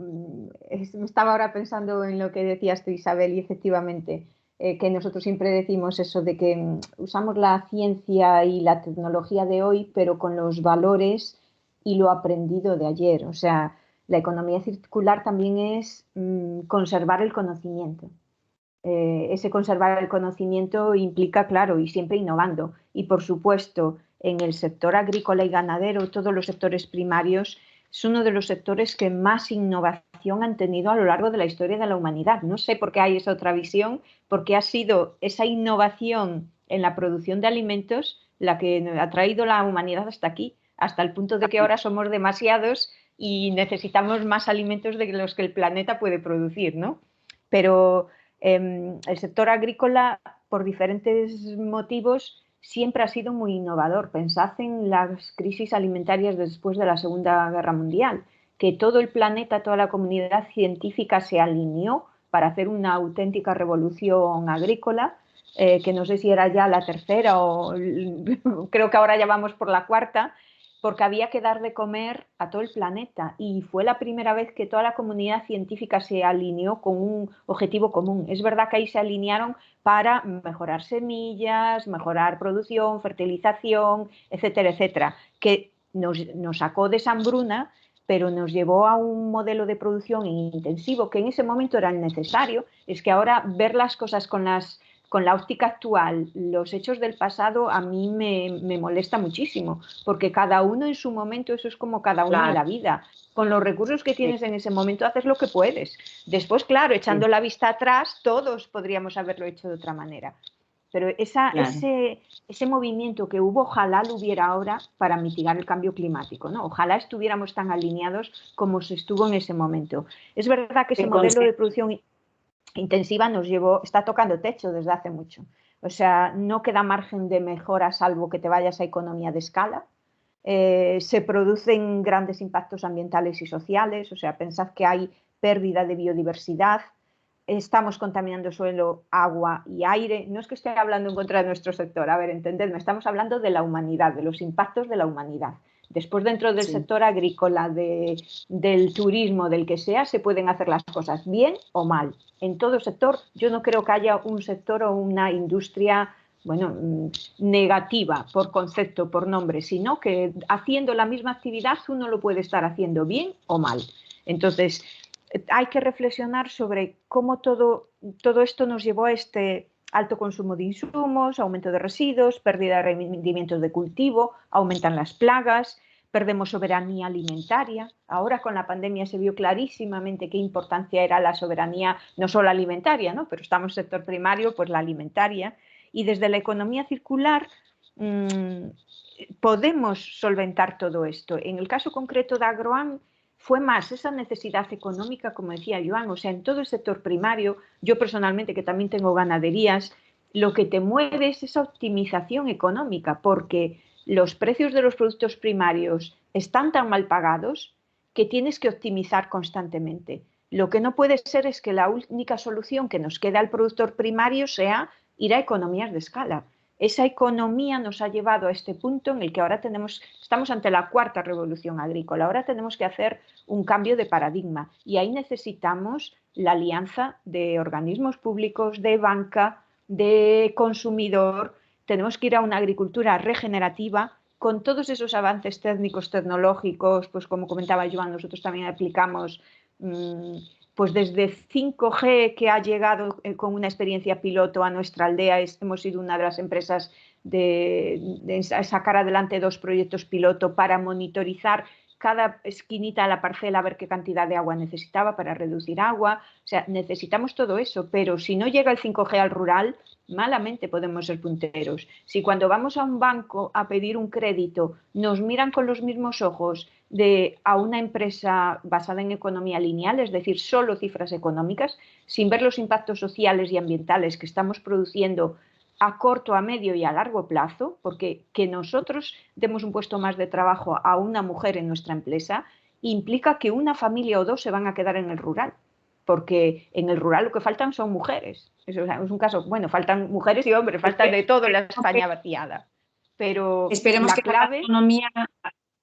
estaba ahora pensando en lo que decías tú, Isabel, y efectivamente que nosotros siempre decimos eso de que usamos la ciencia y la tecnología de hoy, pero con los valores y lo aprendido de ayer. O sea, la economía circular también es conservar el conocimiento. Ese conservar el conocimiento implica, claro, y siempre innovando. Y por supuesto, en el sector agrícola y ganadero, todos los sectores primarios, es uno de los sectores que más innovación han tenido a lo largo de la historia de la humanidad. No sé por qué hay esa otra visión, porque ha sido esa innovación en la producción de alimentos la que ha traído la humanidad hasta aquí, hasta el punto de que ahora somos demasiados y necesitamos más alimentos de los que el planeta puede producir, ¿no? Pero el sector agrícola, por diferentes motivos, siempre ha sido muy innovador. Pensad en las crisis alimentarias después de la Segunda Guerra Mundial, que todo el planeta, toda la comunidad científica se alineó para hacer una auténtica revolución agrícola, que no sé si era ya la tercera o creo que ahora ya vamos por la cuarta, porque había que dar de comer a todo el planeta y fue la primera vez que toda la comunidad científica se alineó con un objetivo común. Es verdad que ahí se alinearon para mejorar semillas, mejorar producción, fertilización, etcétera, etcétera, que nos sacó de esa hambruna, pero nos llevó a un modelo de producción intensivo que en ese momento era el necesario. Es que ahora ver las cosas con la óptica actual, los hechos del pasado, a mí me molesta muchísimo, porque cada uno en su momento, eso es como cada uno en la vida. Con los recursos que tienes en ese momento haces lo que puedes. Después, claro, echando la vista atrás, todos podríamos haberlo hecho de otra manera. Pero ese movimiento que hubo, ojalá lo hubiera ahora para mitigar el cambio climático, ¿no? Ojalá estuviéramos tan alineados como se estuvo en ese momento. Es verdad que ese modelo de producción intensiva está tocando techo desde hace mucho. O sea, no queda margen de mejora salvo que te vayas a economía de escala. Se producen grandes impactos ambientales y sociales, o sea, pensad que hay pérdida de biodiversidad, estamos contaminando suelo, agua y aire. No es que esté hablando en contra de nuestro sector, a ver, entendedme, estamos hablando de la humanidad, de los impactos de la humanidad. Después, dentro del sector agrícola, del turismo, del que sea, se pueden hacer las cosas bien o mal. En todo sector, yo no creo que haya un sector o una industria, bueno, negativa por concepto, por nombre, sino que haciendo la misma actividad uno lo puede estar haciendo bien o mal. Entonces, hay que reflexionar sobre cómo todo esto nos llevó a este alto consumo de insumos, aumento de residuos, pérdida de rendimientos de cultivo, aumentan las plagas, perdemos soberanía alimentaria. Ahora con la pandemia se vio clarísimamente qué importancia era la soberanía, no solo alimentaria, ¿no? Pero estamos en el sector primario, pues la alimentaria. Y desde la economía circular podemos solventar todo esto. En el caso concreto de Agroam, fue más esa necesidad económica, como decía Joan, o sea, en todo el sector primario, yo personalmente que también tengo ganaderías, lo que te mueve es esa optimización económica, porque los precios de los productos primarios están tan mal pagados que tienes que optimizar constantemente. Lo que no puede ser es que la única solución que nos queda al productor primario sea ir a economías de escala. Esa economía nos ha llevado a este punto en el que ahora estamos ante la cuarta revolución agrícola. Ahora tenemos que hacer un cambio de paradigma y ahí necesitamos la alianza de organismos públicos, de banca, de consumidor. Tenemos que ir a una agricultura regenerativa con todos esos avances técnicos, tecnológicos, pues como comentaba Joan, nosotros también aplicamos pues desde 5G que ha llegado con una experiencia piloto a nuestra aldea, hemos sido una de las empresas de sacar adelante 2 proyectos piloto para monitorizar cada esquinita de la parcela, a ver qué cantidad de agua necesitaba para reducir agua. O sea, necesitamos todo eso, pero si no llega el 5G al rural, malamente podemos ser punteros. Si cuando vamos a un banco a pedir un crédito nos miran con los mismos ojos a una empresa basada en economía lineal, es decir, solo cifras económicas, sin ver los impactos sociales y ambientales que estamos produciendo a corto, a medio y a largo plazo, porque que nosotros demos un puesto más de trabajo a una mujer en nuestra empresa implica que una familia o 2 se van a quedar en el rural, porque en el rural lo que faltan son mujeres. Eso es un caso, bueno, faltan mujeres y hombres, faltan de todo en la España vaciada. Pero esperemos que clave...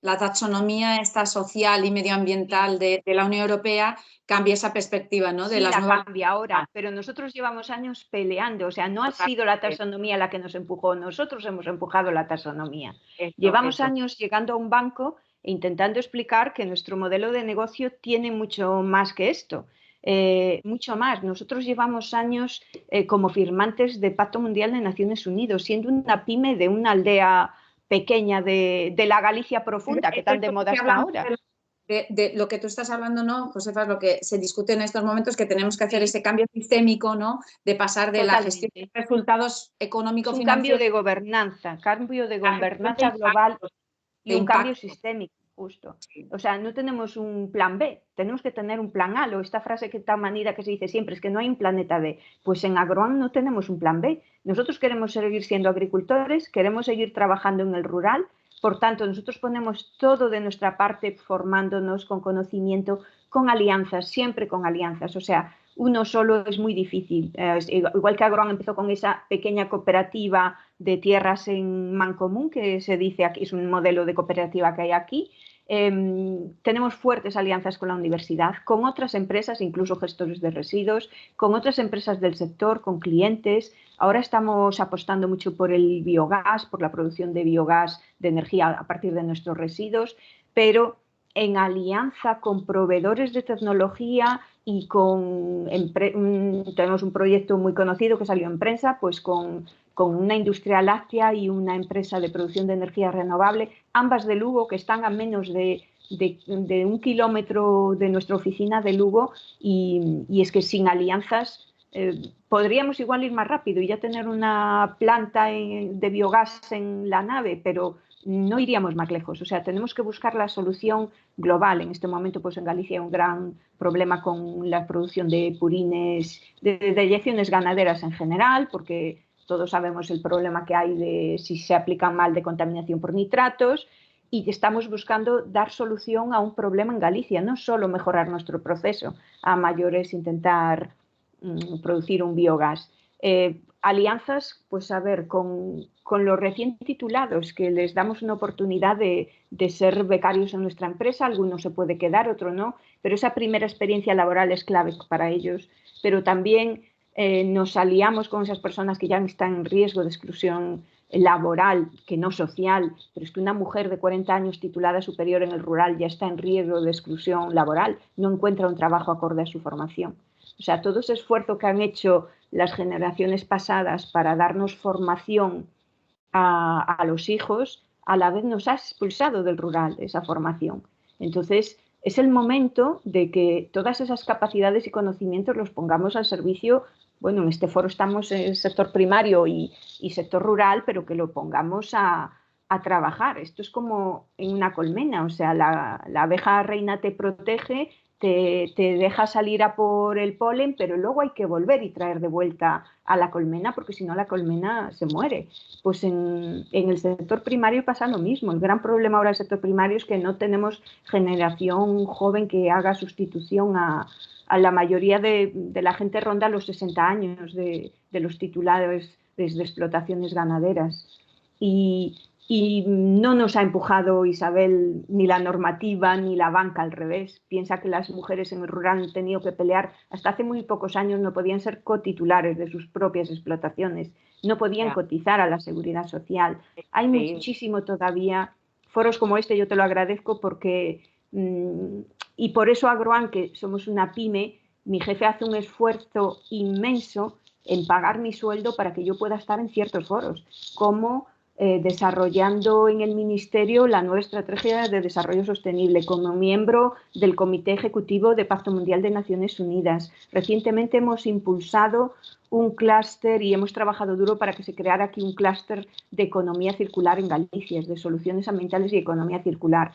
la taxonomía esta social y medioambiental de la Unión Europea cambie esa perspectiva, ¿no? De sí, las nuevas... cambia ahora, pero nosotros llevamos años peleando, o sea, no ha sido la taxonomía la que nos empujó, nosotros hemos empujado la taxonomía. Llevamos años llegando a un banco e intentando explicar que nuestro modelo de negocio tiene mucho más que esto. Mucho más. Nosotros llevamos años como firmantes del Pacto Mundial de Naciones Unidas, siendo una pyme de una aldea pequeña de la Galicia profunda, que tan de moda está ahora. De lo que tú estás hablando, ¿no, Josefa? Lo que se discute en estos momentos, que tenemos que hacer ese cambio sistémico, ¿no? De pasar de la gestión de resultados económicos, un cambio de gobernanza global y un cambio sistémico, justo. O sea, no tenemos un plan B, tenemos que tener un plan A. Esta frase que tan manida que se dice siempre es que no hay un planeta B. Pues en Agroam no tenemos un plan B. Nosotros queremos seguir siendo agricultores, queremos seguir trabajando en el rural. Por tanto, nosotros ponemos todo de nuestra parte formándonos con conocimiento, con alianzas, siempre con alianzas. O sea, uno solo es muy difícil. Igual que Agroan empezó con esa pequeña cooperativa de tierras en Mancomún, que se dice aquí, es un modelo de cooperativa que hay aquí. Tenemos fuertes alianzas con la universidad, con otras empresas, incluso gestores de residuos, con otras empresas del sector, con clientes. Ahora estamos apostando mucho por el biogás, por la producción de biogás de energía a partir de nuestros residuos, pero en alianza con proveedores de tecnología y tenemos un proyecto muy conocido que salió en prensa, pues con una industria láctea y una empresa de producción de energía renovable, ambas de Lugo, que están a menos de 1 kilómetro de nuestra oficina de Lugo, y es que sin alianzas podríamos igual ir más rápido y ya tener una planta de biogás en la nave, pero no iríamos más lejos. O sea, tenemos que buscar la solución global. En este momento, pues en Galicia hay un gran problema con la producción de purines, de deyecciones ganaderas en general, porque todos sabemos el problema que hay de si se aplican mal de contaminación por nitratos, y estamos buscando dar solución a un problema en Galicia, no solo mejorar nuestro proceso, a mayores intentar producir un biogás. Alianzas, pues a ver, con los recién titulados, que les damos una oportunidad de ser becarios en nuestra empresa, algunos se puede quedar, otro no, pero esa primera experiencia laboral es clave para ellos, pero también nos aliamos con esas personas que ya están en riesgo de exclusión laboral, que no social, pero es que una mujer de 40 años titulada superior en el rural ya está en riesgo de exclusión laboral, no encuentra un trabajo acorde a su formación. O sea, todo ese esfuerzo que han hecho las generaciones pasadas para darnos formación a los hijos, a la vez nos ha expulsado del rural esa formación. Entonces, es el momento de que todas esas capacidades y conocimientos los pongamos al servicio. Bueno, en este foro estamos en el sector primario y sector rural, pero que lo pongamos a trabajar. Esto es como en una colmena, o sea, la abeja reina te protege, te deja salir a por el polen, pero luego hay que volver y traer de vuelta a la colmena, porque si no la colmena se muere. Pues en el sector primario pasa lo mismo. El gran problema ahora del sector primario es que no tenemos generación joven que haga sustitución a la mayoría de la gente ronda los 60 años de los titulares de explotaciones ganaderas. Y no nos ha empujado, Isabel, ni la normativa ni la banca, al revés. Piensa que las mujeres en el rural han tenido que pelear. Hasta hace muy pocos años no podían ser cotitulares de sus propias explotaciones, no podían cotizar a la seguridad social. Hay muchísimo todavía. Foros como este yo te lo agradezco porque, y por eso Agroan, que somos una pyme, mi jefe hace un esfuerzo inmenso en pagar mi sueldo para que yo pueda estar en ciertos foros, como desarrollando en el Ministerio la nueva estrategia de desarrollo sostenible, como miembro del Comité Ejecutivo de Pacto Mundial de Naciones Unidas. Recientemente hemos impulsado un clúster y hemos trabajado duro para que se creara aquí un clúster de economía circular en Galicia, de soluciones ambientales y economía circular.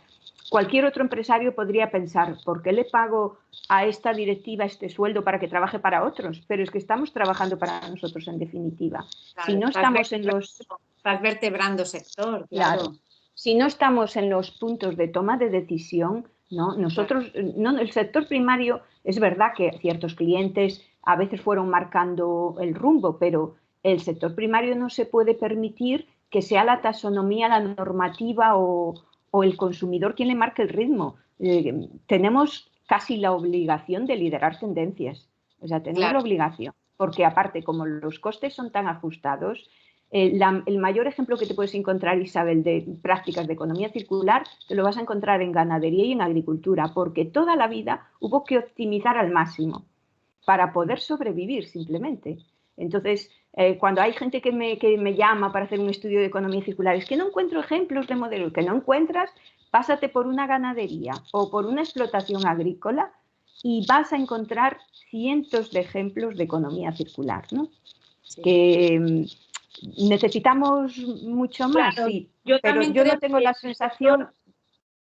Cualquier otro empresario podría pensar, ¿por qué le pago a esta directiva este sueldo para que trabaje para otros? Pero es que estamos trabajando para nosotros en definitiva. Claro, si no estamos en los... Estás vertebrando sector, claro. Si no estamos en los puntos de toma de decisión, ¿no? Nosotros, no, el sector primario, es verdad que ciertos clientes a veces fueron marcando el rumbo, pero el sector primario no se puede permitir que sea la taxonomía, la normativa o el consumidor quien le marque el ritmo. Tenemos casi la obligación de liderar tendencias. O sea, tenemos la obligación, porque aparte, como los costes son tan ajustados, el mayor ejemplo que te puedes encontrar, Isabel, de prácticas de economía circular, te lo vas a encontrar en ganadería y en agricultura, porque toda la vida hubo que optimizar al máximo para poder sobrevivir simplemente. Entonces, cuando hay gente que me llama para hacer un estudio de economía circular, es que no encuentro ejemplos de modelos, que no encuentras, pásate por una ganadería o por una explotación agrícola y vas a encontrar cientos de ejemplos de economía circular, ¿no? Sí. Que necesitamos mucho más, claro, sí, pero yo no tengo la sensación...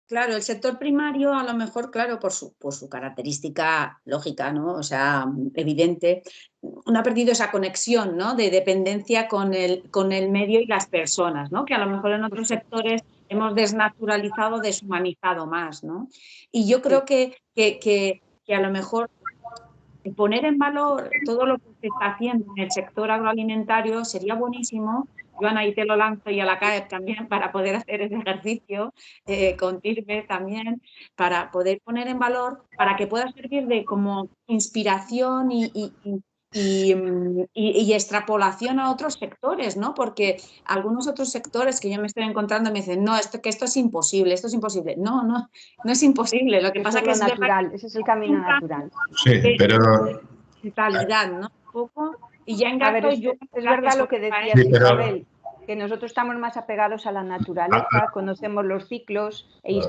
Claro, el sector primario a lo mejor, claro, por su característica lógica, ¿no? O sea, evidente, no ha perdido esa conexión, ¿no? De dependencia con el medio y las personas, ¿no? Que a lo mejor en otros sectores hemos desnaturalizado, deshumanizado más, ¿no? Y yo creo que a lo mejor poner en valor todo lo que se está haciendo en el sector agroalimentario sería buenísimo. Joan, ahí te lo lanzo y a la CAEP también para poder hacer ese ejercicio, con TIRBE también, para poder poner en valor, para que pueda servir de como inspiración y extrapolación a otros sectores, ¿no? Porque algunos otros sectores que yo me estoy encontrando me dicen, no, esto es imposible, esto es imposible. No, no, no es imposible. Lo que pasa es que es natural, ese es el camino natural. Sí, pero... mentalidad, ¿no? Un poco, y ya engato yo. Es verdad lo que decías, sí, pero... Isabel, que nosotros estamos más apegados a la naturaleza, conocemos los ciclos e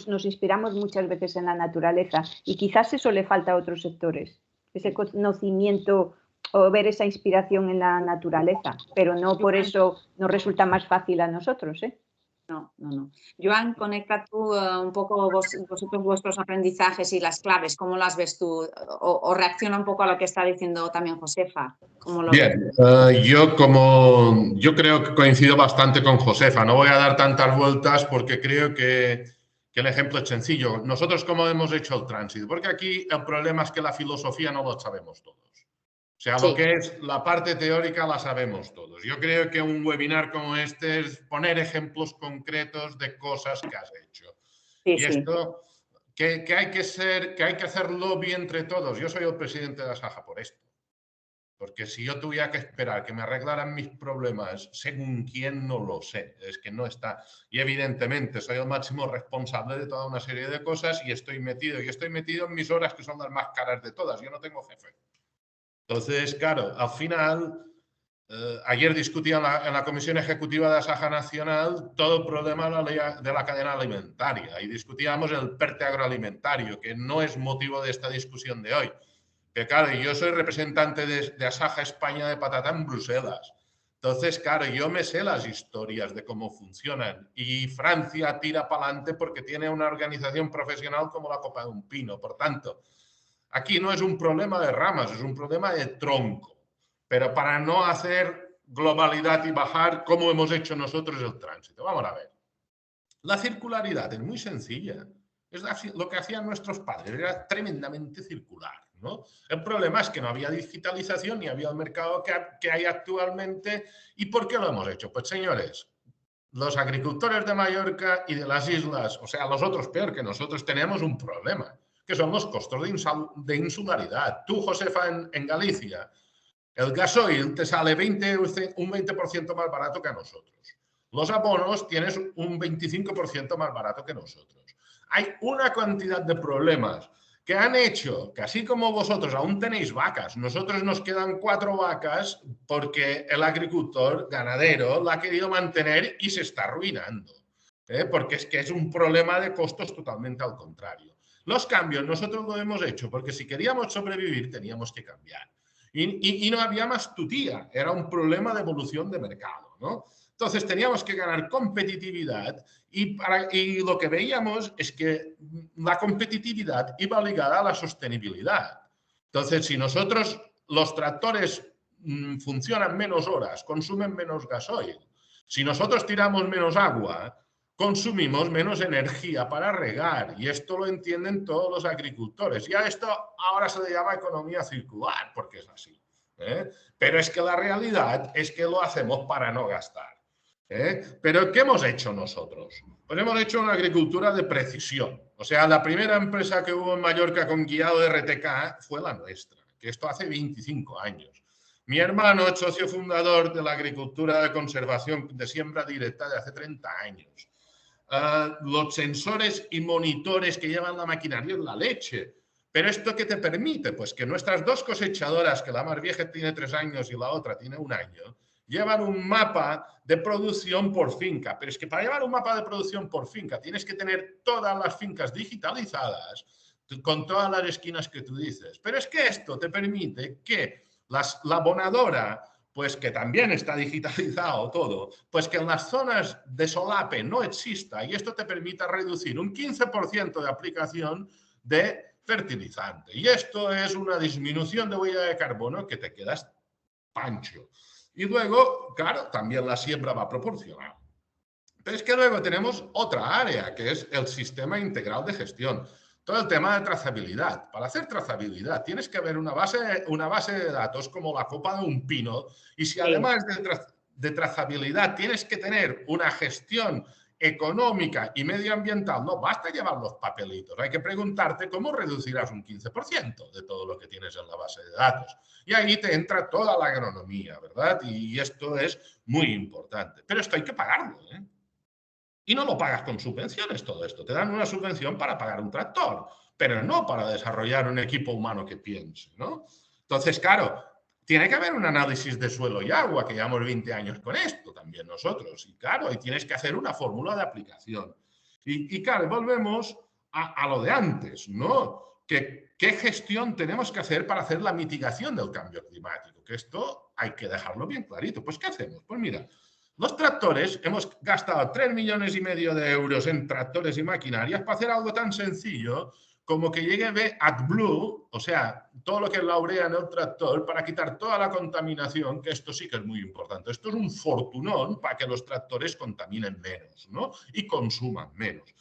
nos inspiramos muchas veces en la naturaleza. Y quizás eso le falta a otros sectores, ese conocimiento o ver esa inspiración en la naturaleza, pero no por eso nos resulta más fácil a nosotros, ¿eh? No. Joan, conecta tú un poco vosotros vuestros aprendizajes y las claves, ¿cómo las ves tú? O reacciona un poco a lo que está diciendo también Josefa. Bien, yo creo que coincido bastante con Josefa. No voy a dar tantas vueltas porque creo que el ejemplo es sencillo. Nosotros, ¿cómo hemos hecho el tránsito? Porque aquí el problema es que la filosofía no lo sabemos todos. O sea, lo que es la parte teórica la sabemos todos. Yo creo que un webinar como este es poner ejemplos concretos de cosas que has hecho. Esto, que hay que hacer lobby entre todos. Yo soy el presidente de Asaja por esto. Porque si yo tuviera que esperar que me arreglaran mis problemas según quién, no lo sé. Es que no está. Y evidentemente soy el máximo responsable de toda una serie de cosas y estoy metido en mis horas, que son las más caras de todas. Yo no tengo jefe. Entonces, claro, al final, ayer discutía en la Comisión Ejecutiva de Asaja Nacional todo el problema de la cadena alimentaria y discutíamos el PERTE agroalimentario, que no es motivo de esta discusión de hoy. Que claro, yo soy representante de Asaja España de patata en Bruselas. Entonces, claro, yo me sé las historias de cómo funcionan y Francia tira para adelante porque tiene una organización profesional como la Copa de un Pino. Por tanto, aquí no es un problema de ramas, es un problema de tronco. Pero para no hacer globalidad y bajar, ¿cómo hemos hecho nosotros el tránsito? Vamos a ver. La circularidad es muy sencilla. Es lo que hacían nuestros padres, era tremendamente circular, ¿no? El problema es que no había digitalización ni había el mercado que hay actualmente. ¿Y por qué lo hemos hecho? Pues señores, los agricultores de Mallorca y de las islas, o sea, los otros peor que nosotros, tenemos un problema, que son los costos de insularidad. Tú, Josefa, en Galicia, el gasoil te sale un 20% más barato que a nosotros. Los abonos tienes un 25% más barato que nosotros. Hay una cantidad de problemas que han hecho que, así como vosotros aún tenéis vacas, nosotros nos quedan 4 vacas porque el agricultor ganadero la ha querido mantener y se está arruinando. Porque es que es un problema de costos totalmente al contrario. Los cambios nosotros lo hemos hecho porque si queríamos sobrevivir teníamos que cambiar. Y no había más tutía, era un problema de evolución de mercado, ¿no? Entonces teníamos que ganar competitividad y lo que veíamos es que la competitividad iba ligada a la sostenibilidad. Entonces, si nosotros, los tractores funcionan menos horas, consumen menos gasoil, si nosotros tiramos menos agua, consumimos menos energía para regar, y esto lo entienden todos los agricultores. Y a esto ahora se le llama economía circular, porque es así. Pero es que la realidad es que lo hacemos para no gastar. Pero ¿qué hemos hecho nosotros? Pues hemos hecho una agricultura de precisión. O sea, la primera empresa que hubo en Mallorca con guiado de RTK fue la nuestra, que esto hace 25 años. Mi hermano es socio fundador de la agricultura de conservación de siembra directa de hace 30 años. Los sensores y monitores que llevan la maquinaria es la leche. ¿Pero esto qué te permite? Pues que nuestras 2 cosechadoras, que la más vieja tiene 3 años y la otra tiene 1 año, llevan un mapa de producción por finca. Pero es que para llevar un mapa de producción por finca tienes que tener todas las fincas digitalizadas con todas las esquinas que tú dices. Pero es que esto te permite que la abonadora, pues que también está digitalizado todo, pues que en las zonas de solape no exista, y esto te permite reducir un 15% de aplicación de fertilizante. Y esto es una disminución de huella de carbono que te quedas pancho. Y luego, claro, también la siembra va proporcional. Pero es que luego tenemos otra área, que es el sistema integral de gestión. todo el tema de trazabilidad. Para hacer trazabilidad tienes que haber una base de datos como la copa de un pino, y si además de trazabilidad tienes que tener una gestión económica y medioambiental, no basta llevar los papelitos, hay que preguntarte cómo reducirás un 15% de todo lo que tienes en la base de datos. Y ahí te entra toda la agronomía, ¿verdad? Y esto es muy importante. Pero esto hay que pagarlo, ¿eh? Y no lo pagas con subvenciones todo esto. Te dan una subvención para pagar un tractor, pero no para desarrollar un equipo humano que piense, ¿no? Entonces, claro, tiene que haber un análisis de suelo y agua, que llevamos 20 años con esto también nosotros. Y claro, y tienes que hacer una fórmula de aplicación. Y claro, volvemos a lo de antes, ¿no? ¿Qué gestión tenemos que hacer para hacer la mitigación del cambio climático? Que esto hay que dejarlo bien clarito. Pues, ¿qué hacemos? Pues mira, los tractores, hemos gastado 3,5 millones de euros en tractores y maquinarias para hacer algo tan sencillo como que llegue AdBlue, o sea, todo lo que es la urea en el tractor, para quitar toda la contaminación, que esto sí que es muy importante. Esto es un fortunón para que los tractores contaminen menos, ¿no? Y consuman menos.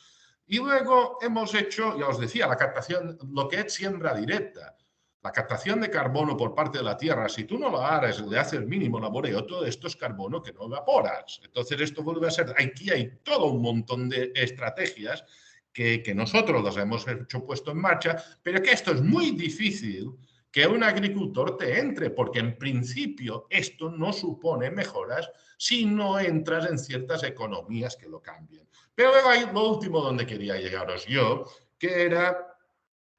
Y luego hemos hecho, ya os decía, la captación, lo que es siembra directa. La captación de carbono por parte de la Tierra, si tú no lo harás, le haces el mínimo laboreo, todo esto es carbono que no evaporas. Entonces esto vuelve a ser, aquí hay todo un montón de estrategias que nosotros las hemos puesto en marcha, pero que esto es muy difícil que un agricultor te entre, porque en principio esto no supone mejoras si no entras en ciertas economías que lo cambien. Pero luego hay lo último donde quería llegaros yo, que era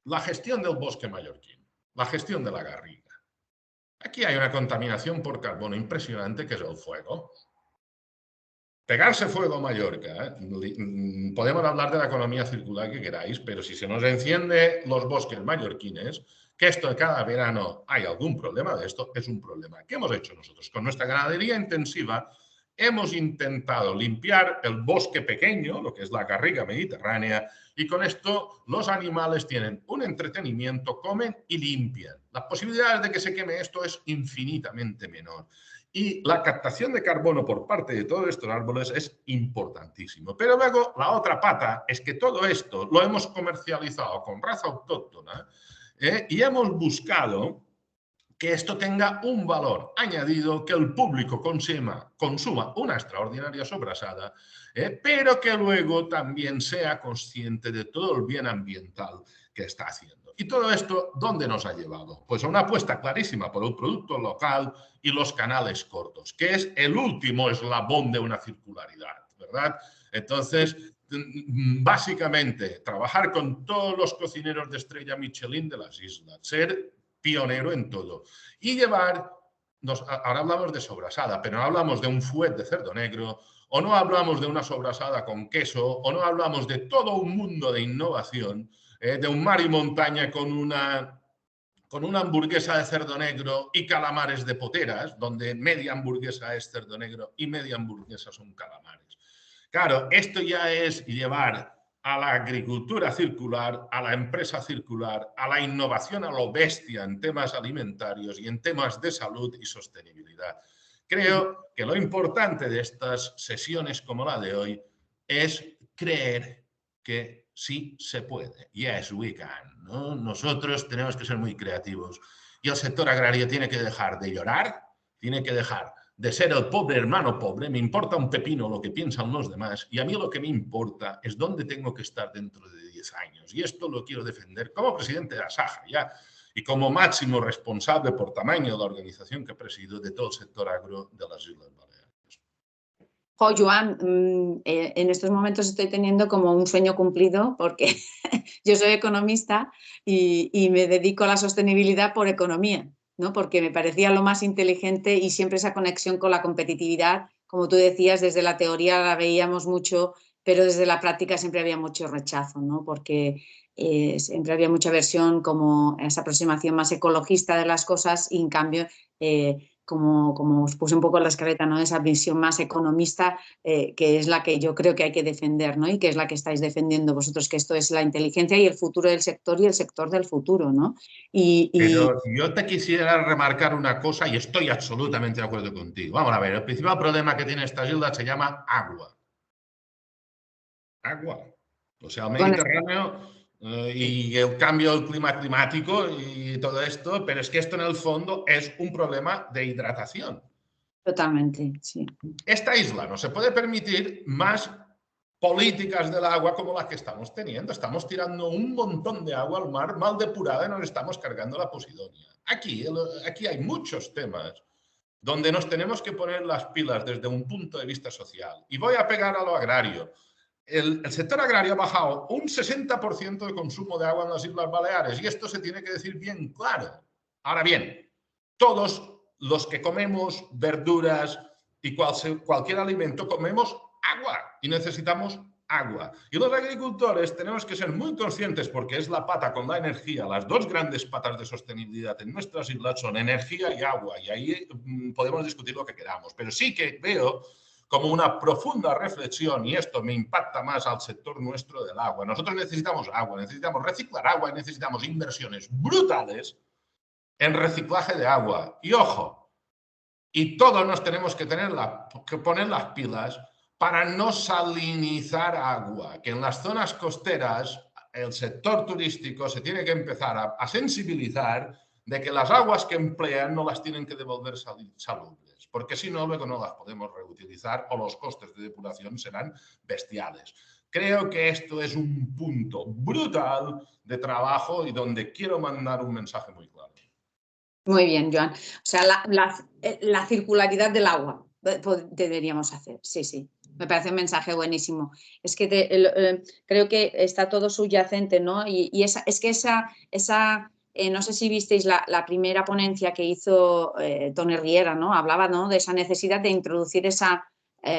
la gestión del bosque mallorquín. La gestión de la garriga. Aquí hay una contaminación por carbono impresionante, que es el fuego. Pegarse fuego a Mallorca, ¿eh? Podemos hablar de la economía circular que queráis, pero si se nos enciende los bosques mallorquines, que esto cada verano hay algún problema de esto, es un problema. ¿Qué hemos hecho nosotros? Con nuestra ganadería intensiva hemos intentado limpiar el bosque pequeño, lo que es la garriga mediterránea, y con esto los animales tienen un entretenimiento, comen y limpian. Las posibilidades de que se queme esto es infinitamente menor. Y la captación de carbono por parte de todos estos árboles es importantísimo. Pero luego la otra pata es que todo esto lo hemos comercializado con raza autóctona, y hemos buscado que esto tenga un valor añadido, que el público consuma una extraordinaria sobrasada, pero que luego también sea consciente de todo el bien ambiental que está haciendo. Y todo esto, ¿dónde nos ha llevado? Pues a una apuesta clarísima por el producto local y los canales cortos, que es el último eslabón de una circularidad, ¿verdad? Entonces, básicamente, trabajar con todos los cocineros de estrella Michelin de las islas, ser pionero en todo. Y llevar, ahora hablamos de sobrasada, pero no hablamos de un fuet de cerdo negro, o no hablamos de una sobrasada con queso, o no hablamos de todo un mundo de innovación, de un mar y montaña con una hamburguesa de cerdo negro y calamares de poteras, donde media hamburguesa es cerdo negro y media hamburguesa son calamares. Claro, esto ya es llevar a la agricultura circular, a la empresa circular, a la innovación a lo bestia en temas alimentarios y en temas de salud y sostenibilidad. Creo que lo importante de estas sesiones como la de hoy es creer que sí se puede. Yes, we can, ¿no? Nosotros tenemos que ser muy creativos y el sector agrario tiene que dejar de llorar, tiene que dejar de ser el pobre hermano pobre, me importa un pepino lo que piensan los demás, y a mí lo que me importa es dónde tengo que estar dentro de 10 años. Y esto lo quiero defender como presidente de Asaja ya, y como máximo responsable por tamaño de la organización que presido de todo el sector agro de las Islas Baleares. Joan, en estos momentos estoy teniendo como un sueño cumplido, porque yo soy economista y me dedico a la sostenibilidad por economía, ¿no? Porque me parecía lo más inteligente, y siempre esa conexión con la competitividad, como tú decías, desde la teoría la veíamos mucho, pero desde la práctica siempre había mucho rechazo, ¿no? Porque siempre había mucha versión, como esa aproximación más ecologista de las cosas, y en cambio, como os puse un poco en la escaleta, ¿no? Esa visión más economista, que es la que yo creo que hay que defender, ¿no? Y que es la que estáis defendiendo vosotros, que esto es la inteligencia y el futuro del sector y el sector del futuro, ¿no? Pero yo te quisiera remarcar una cosa, y estoy absolutamente de acuerdo contigo. Vamos a ver, el principal problema que tiene esta isla se llama agua. Agua. O sea, el Mediterráneo y el cambio del clima climático y todo esto, pero es que esto en el fondo es un problema de hidratación. Totalmente, sí. Esta isla no se puede permitir más políticas del agua como las que estamos teniendo. Estamos tirando un montón de agua al mar mal depurada y nos estamos cargando la Posidonia. Aquí hay muchos temas donde nos tenemos que poner las pilas desde un punto de vista social. Y voy a pegar a lo agrario. El sector agrario ha bajado un 60% de consumo de agua en las Islas Baleares y esto se tiene que decir bien claro. Ahora bien, todos los que comemos verduras y cualquier alimento comemos agua y necesitamos agua. Y los agricultores tenemos que ser muy conscientes porque es la pata con la energía. Las dos grandes patas de sostenibilidad en nuestras islas son energía y agua y ahí podemos discutir lo que queramos. Pero sí que veo como una profunda reflexión, y esto me impacta más al sector nuestro del agua. Nosotros necesitamos agua, necesitamos reciclar agua y necesitamos inversiones brutales en reciclaje de agua. Y ojo, y todos nos tenemos que poner las pilas para no salinizar agua, que en las zonas costeras el sector turístico se tiene que empezar a sensibilizar de que las aguas que emplean no las tienen que devolver salubres, porque si no, luego no las podemos reutilizar o los costes de depuración serán bestiales. Creo que esto es un punto brutal de trabajo y donde quiero mandar un mensaje muy claro. Muy bien, Joan. O sea, la circularidad del agua deberíamos hacer, sí, sí. Me parece un mensaje buenísimo. Es que creo que está todo subyacente, ¿no? Y es que esa no sé si visteis la primera ponencia que hizo Tony Riera, ¿no? Hablaba, ¿no?, de esa necesidad de introducir esa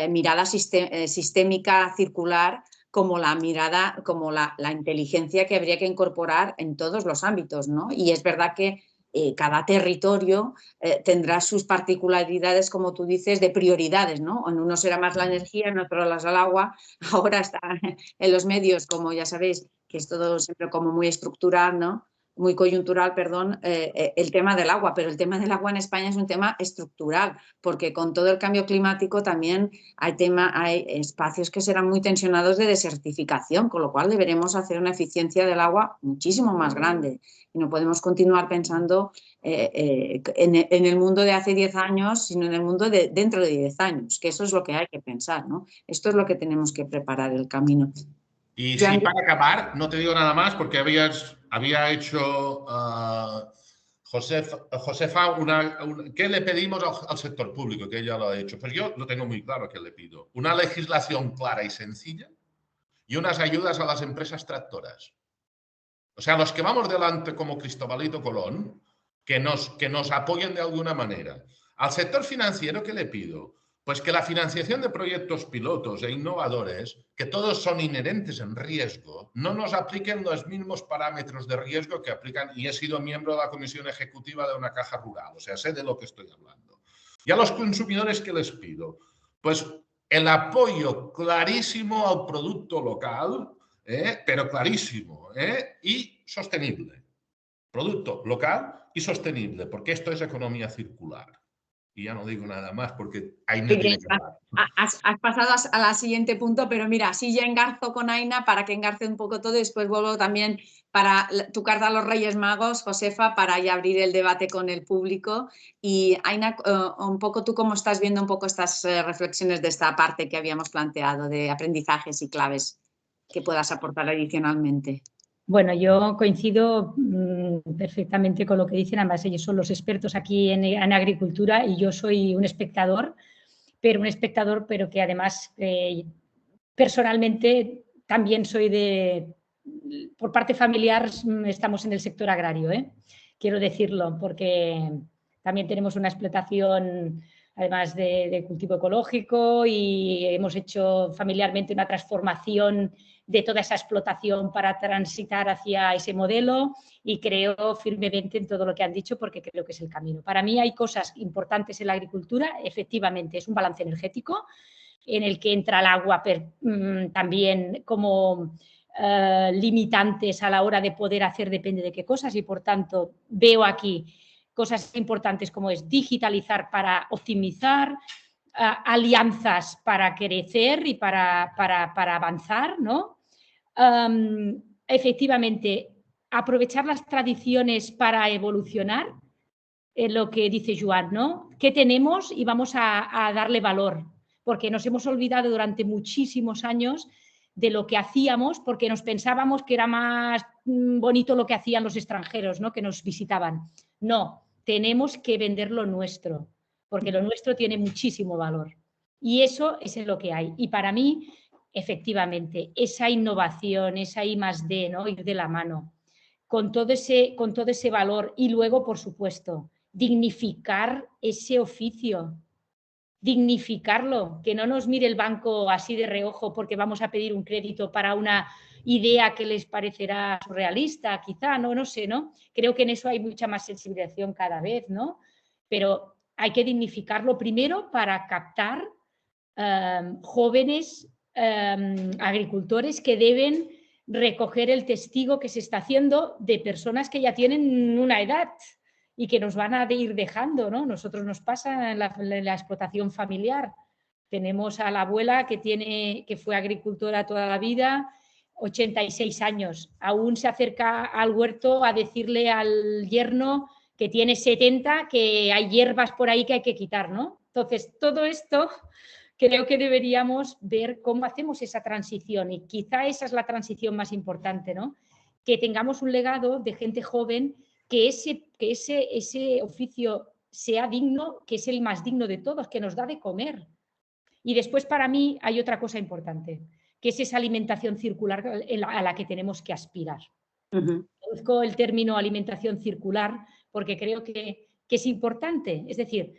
mirada sistémica circular como la mirada, como la inteligencia que habría que incorporar en todos los ámbitos, ¿no? Y es verdad que cada territorio tendrá sus particularidades, como tú dices, de prioridades, ¿no? En uno será más la energía, en otro el agua. Ahora está en los medios, como ya sabéis, que es todo siempre como muy estructural, ¿no? Muy coyuntural, perdón, el tema del agua, pero el tema del agua en España es un tema estructural, porque con todo el cambio climático también hay espacios que serán muy tensionados de desertificación, con lo cual deberemos hacer una eficiencia del agua muchísimo más grande. Y no podemos continuar pensando en el mundo de hace 10 años, sino en el mundo de dentro de 10 años, que eso es lo que hay que pensar, ¿no? Esto es lo que tenemos que preparar el camino. Y sí, para acabar, no te digo nada más porque había hecho Josefa ¿qué le pedimos al sector público? Que ella lo ha hecho. Pues yo lo tengo muy claro que le pido. Una legislación clara y sencilla y unas ayudas a las empresas tractoras. O sea, los que vamos delante como Cristobalito Colón, que nos apoyen de alguna manera. Al sector financiero, ¿qué le pido? Pues que la financiación de proyectos pilotos e innovadores, que todos son inherentes en riesgo, no nos apliquen los mismos parámetros de riesgo que aplican, y he sido miembro de la comisión ejecutiva de una caja rural, o sea, sé de lo que estoy hablando. Y a los consumidores, ¿qué les pido? Pues el apoyo clarísimo al producto local, pero clarísimo, y sostenible. Producto local y sostenible, porque esto es economía circular. Y ya no digo nada más porque Aina tiene que hablar. Has pasado a la siguiente punto, pero mira, así ya engarzo con Aina para que engarce un poco todo y después vuelvo también para tu carta a los Reyes Magos, Josefa, para ya abrir el debate con el público. Y Aina, un poco tú cómo estás viendo un poco estas reflexiones de esta parte que habíamos planteado de aprendizajes y claves que puedas aportar adicionalmente. Bueno, yo coincido perfectamente con lo que dicen, además ellos son los expertos aquí en agricultura y yo soy un espectador, pero que además personalmente también soy por parte familiar estamos en el sector agrario, quiero decirlo, porque también tenemos una explotación además de cultivo ecológico y hemos hecho familiarmente una transformación de toda esa explotación para transitar hacia ese modelo y creo firmemente en todo lo que han dicho porque creo que es el camino. Para mí hay cosas importantes en la agricultura, efectivamente es un balance energético en el que entra el agua también como limitantes a la hora de poder hacer depende de qué cosas y por tanto veo aquí cosas importantes como es digitalizar para optimizar, alianzas para crecer y para avanzar, ¿no? efectivamente, aprovechar las tradiciones para evolucionar, lo que dice Joan, ¿no? ¿Qué tenemos? Y vamos a darle valor, porque nos hemos olvidado durante muchísimos años de lo que hacíamos, porque nos pensábamos que era más bonito lo que hacían los extranjeros, ¿no? Que nos visitaban. No, tenemos que vender lo nuestro, porque lo nuestro tiene muchísimo valor. Y eso es lo que hay. Y para mí, efectivamente, esa innovación, esa I+D, ¿no? Ir de la mano, con todo ese valor. Y luego, por supuesto, dignificar ese oficio, dignificarlo, que no nos mire el banco así de reojo porque vamos a pedir un crédito para una idea que les parecerá surrealista, quizá, no sé, ¿no? Creo que en eso hay mucha más sensibilización cada vez, ¿no? Pero hay que dignificarlo primero para captar jóvenes agricultores que deben recoger el testigo que se está haciendo de personas que ya tienen una edad y que nos van a ir dejando, ¿no? Nosotros nos pasa en la explotación familiar. Tenemos a la abuela que fue agricultora toda la vida, 86 años. Aún se acerca al huerto a decirle al yerno que tiene 70 que hay hierbas por ahí que hay que quitar, ¿no? Entonces, todo esto creo que deberíamos ver cómo hacemos esa transición y quizá esa es la transición más importante, ¿no? Que tengamos un legado de gente joven que ese oficio sea digno, que es el más digno de todos, que nos da de comer. Y después para mí hay otra cosa importante, que es esa alimentación circular a la que tenemos que aspirar. Conozco el término alimentación circular porque creo que es importante. Es decir,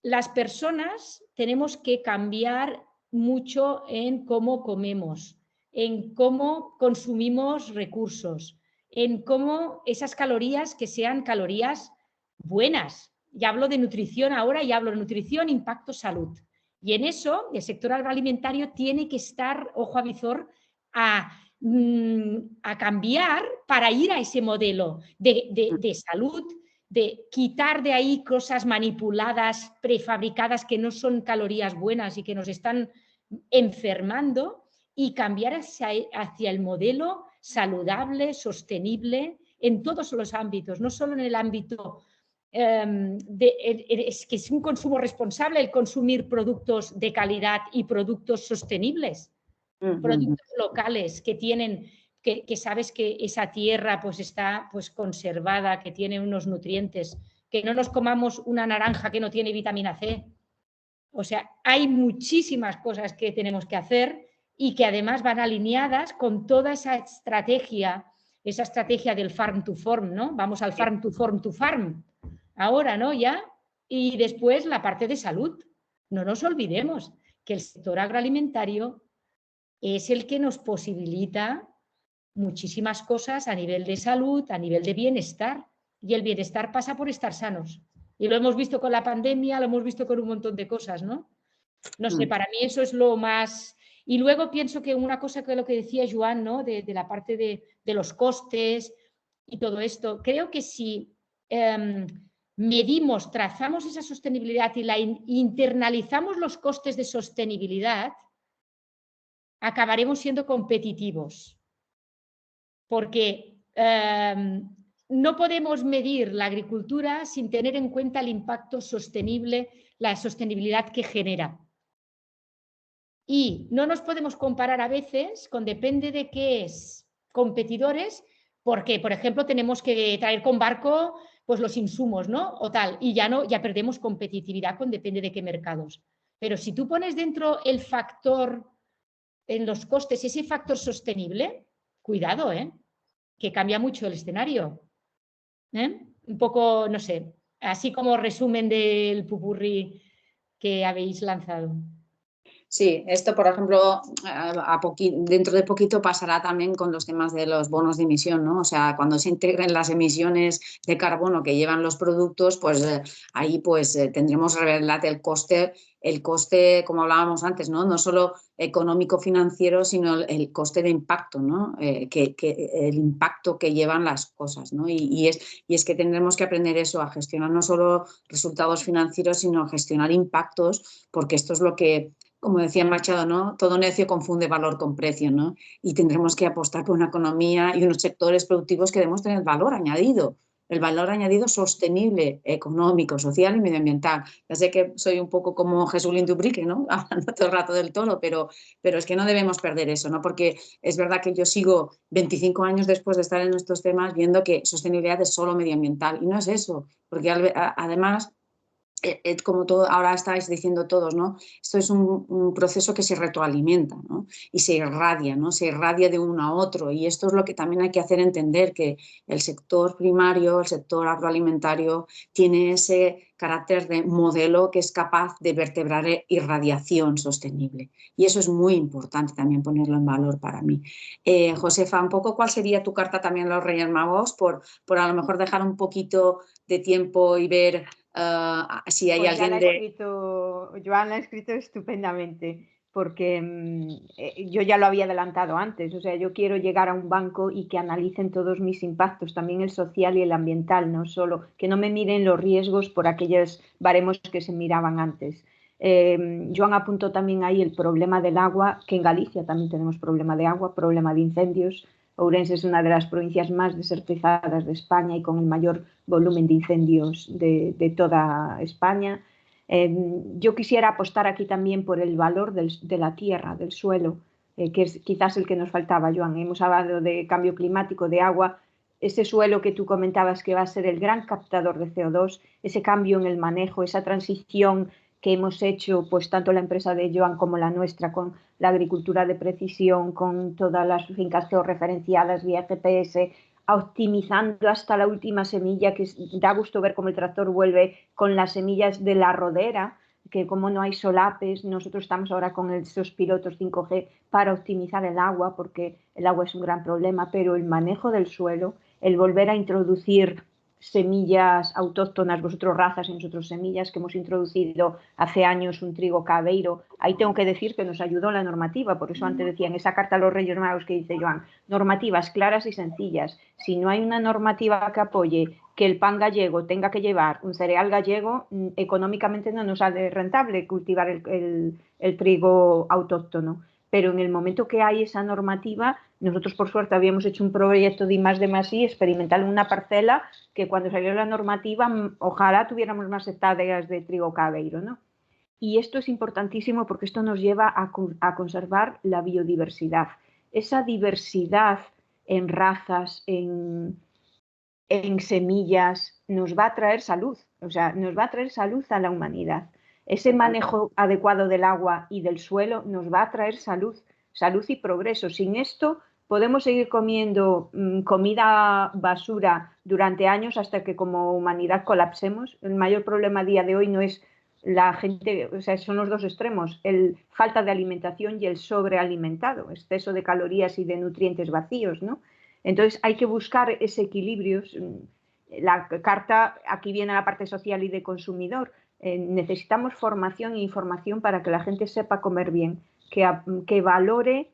las personas tenemos que cambiar mucho en cómo comemos, en cómo consumimos recursos, en cómo esas calorías que sean calorías buenas. Ya hablo de nutrición ahora y hablo de nutrición, impacto, salud. Y en eso el sector agroalimentario tiene que estar ojo a visor a cambiar para ir a ese modelo de salud, de quitar de ahí cosas manipuladas, prefabricadas, que no son calorías buenas y que nos están enfermando, y cambiar hacia el modelo saludable, sostenible, en todos los ámbitos, no solo en el ámbito es que es un consumo responsable el consumir productos de calidad y productos sostenibles, productos locales que tienen... Que sabes que esa tierra pues está pues conservada, que tiene unos nutrientes, que no nos comamos una naranja que no tiene vitamina C. O sea, hay muchísimas cosas que tenemos que hacer y que además van alineadas con toda esa estrategia del farm to form, ¿no? Vamos al farm to farm. Ahora, ¿no? Ya. Y después la parte de salud. No nos olvidemos que el sector agroalimentario es el que nos posibilita muchísimas cosas a nivel de salud, a nivel de bienestar. Y el bienestar pasa por estar sanos. Y lo hemos visto con la pandemia, lo hemos visto con un montón de cosas, ¿no? No sé, para mí eso es lo más... Y luego pienso que una cosa que lo que decía Joan, ¿no? De la parte de los costes y todo esto, creo que si medimos, trazamos esa sostenibilidad y la internalizamos los costes de sostenibilidad, acabaremos siendo competitivos. Porque no podemos medir la agricultura sin tener en cuenta el impacto sostenible, la sostenibilidad que genera. Y no nos podemos comparar a veces con, depende de qué es, competidores, porque, por ejemplo, tenemos que traer con barco pues, los insumos, ¿no? O tal, y ya perdemos competitividad con depende de qué mercados. Pero si tú pones dentro el factor, en los costes, ese factor sostenible, cuidado, que cambia mucho el escenario. Un poco, no sé, así como resumen del popurrí que habéis lanzado. Sí, esto, por ejemplo, dentro de poquito pasará también con los temas de los bonos de emisión, ¿no? O sea, cuando se integren las emisiones de carbono que llevan los productos, pues ahí pues tendremos revelar el coste, como hablábamos antes, ¿no? No solo económico-financiero, sino el coste de impacto, ¿no? El impacto que llevan las cosas, ¿no? Y es que tendremos que aprender eso, a gestionar no solo resultados financieros, sino a gestionar impactos, porque esto es lo que como decía Machado, ¿no? Todo necio confunde valor con precio, ¿no? Y tendremos que apostar por una economía y unos sectores productivos que debemos tener valor añadido. El valor añadido sostenible, económico, social y medioambiental. Ya sé que soy un poco como Jesulín Dubrique, ¿no? Hablando todo el rato del toro, pero es que no debemos perder eso, ¿no? Porque es verdad que yo sigo 25 años después de estar en estos temas viendo que sostenibilidad es solo medioambiental y no es eso, porque además como todo, ahora estáis diciendo todos, ¿no? Esto es un proceso que se retroalimenta, ¿no? Y se irradia, ¿no? Se irradia de uno a otro. Y esto es lo que también hay que hacer entender, que el sector primario, el sector agroalimentario, tiene ese carácter de modelo que es capaz de vertebrar irradiación sostenible. Y eso es muy importante también ponerlo en valor para mí. Josefa, un poco, ¿cuál sería tu carta también a los Reyes Magos? Por a lo mejor dejar un poquito de tiempo y ver si hay pues alguien Joan la ha escrito estupendamente, porque yo ya lo había adelantado antes. O sea, yo quiero llegar a un banco y que analicen todos mis impactos, también el social y el ambiental, no solo que no me miren los riesgos por aquellos baremos que se miraban antes. Joan apuntó también ahí el problema del agua, que en Galicia también tenemos problema de agua, problema de incendios. Ourense es una de las provincias más desertizadas de España y con el mayor volumen de incendios de toda España. Yo quisiera apostar aquí también por el valor de la tierra, del suelo, que es quizás el que nos faltaba, Joan. Hemos hablado de cambio climático, de agua. Ese suelo que tú comentabas que va a ser el gran captador de CO2, ese cambio en el manejo, esa transición que hemos hecho, pues tanto la empresa de Joan como la nuestra, con la agricultura de precisión, con todas las fincas georreferenciadas vía GPS, optimizando hasta la última semilla, que da gusto ver cómo el tractor vuelve con las semillas de la rodera, que como no hay solapes, nosotros estamos ahora con esos pilotos 5G para optimizar el agua, porque el agua es un gran problema, pero el manejo del suelo, el volver a introducir semillas autóctonas, vosotros razas y nosotros semillas, que hemos introducido hace años un trigo cabeiro. Ahí tengo que decir que nos ayudó la normativa, por eso antes decía en esa carta a los Reyes Magos que dice Joan, normativas claras y sencillas. Si no hay una normativa que apoye que el pan gallego tenga que llevar un cereal gallego, económicamente no nos sale rentable cultivar el trigo autóctono. Pero en el momento que hay esa normativa, nosotros por suerte habíamos hecho un proyecto de I+D+I experimental en una parcela que cuando salió la normativa, ojalá tuviéramos más hectáreas de trigo cabeiro, ¿no? Y esto es importantísimo porque esto nos lleva a conservar la biodiversidad. Esa diversidad en razas, en semillas, nos va a traer salud, o sea, nos va a traer salud a la humanidad. Ese manejo adecuado del agua y del suelo nos va a traer salud, salud y progreso. Sin esto podemos seguir comiendo comida basura durante años hasta que como humanidad colapsemos. El mayor problema a día de hoy no es la gente, o sea, son los dos extremos, el falta de alimentación y el sobrealimentado, exceso de calorías y de nutrientes vacíos, ¿no? Entonces hay que buscar ese equilibrio. La carta, aquí viene la parte social y de consumidor. Necesitamos formación e información para que la gente sepa comer bien, que valore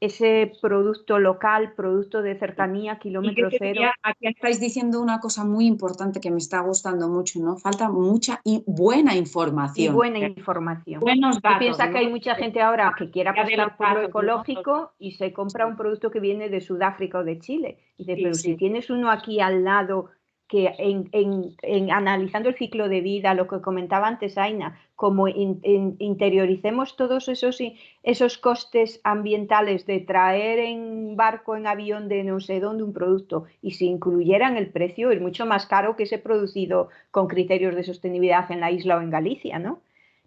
ese producto local, producto de cercanía, kilómetro cero. Aquí estáis diciendo una cosa muy importante que me está gustando mucho, ¿no? Falta mucha y buena información. Y buena información. Buenos datos. Piensa que hay mucha gente ahora que quiere apostar por lo datos, ecológico y se compra un producto que viene de Sudáfrica o de Chile. Y dice, pero sí. si tienes uno aquí al lado que analizando el ciclo de vida, lo que comentaba antes Aina, como interioricemos todos esos costes ambientales de traer en barco, en avión de no sé dónde un producto y si incluyeran el precio, es mucho más caro que ese producido con criterios de sostenibilidad en la isla o en Galicia, ¿no?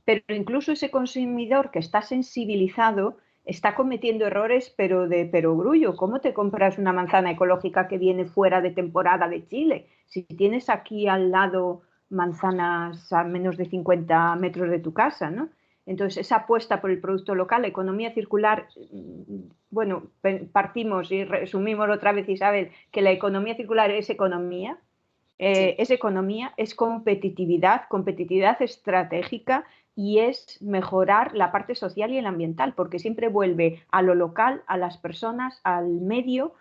Pero incluso ese consumidor que está sensibilizado está cometiendo errores, pero de perogrullo. ¿Cómo te compras una manzana ecológica que viene fuera de temporada de Chile? Si tienes aquí al lado manzanas a menos de 50 metros de tu casa, ¿no? Entonces, esa apuesta por el producto local, la economía circular, bueno, partimos y resumimos otra vez, Isabel, que la economía circular es economía, es competitividad estratégica, y es mejorar la parte social y el ambiental, porque siempre vuelve a lo local, a las personas, al medio,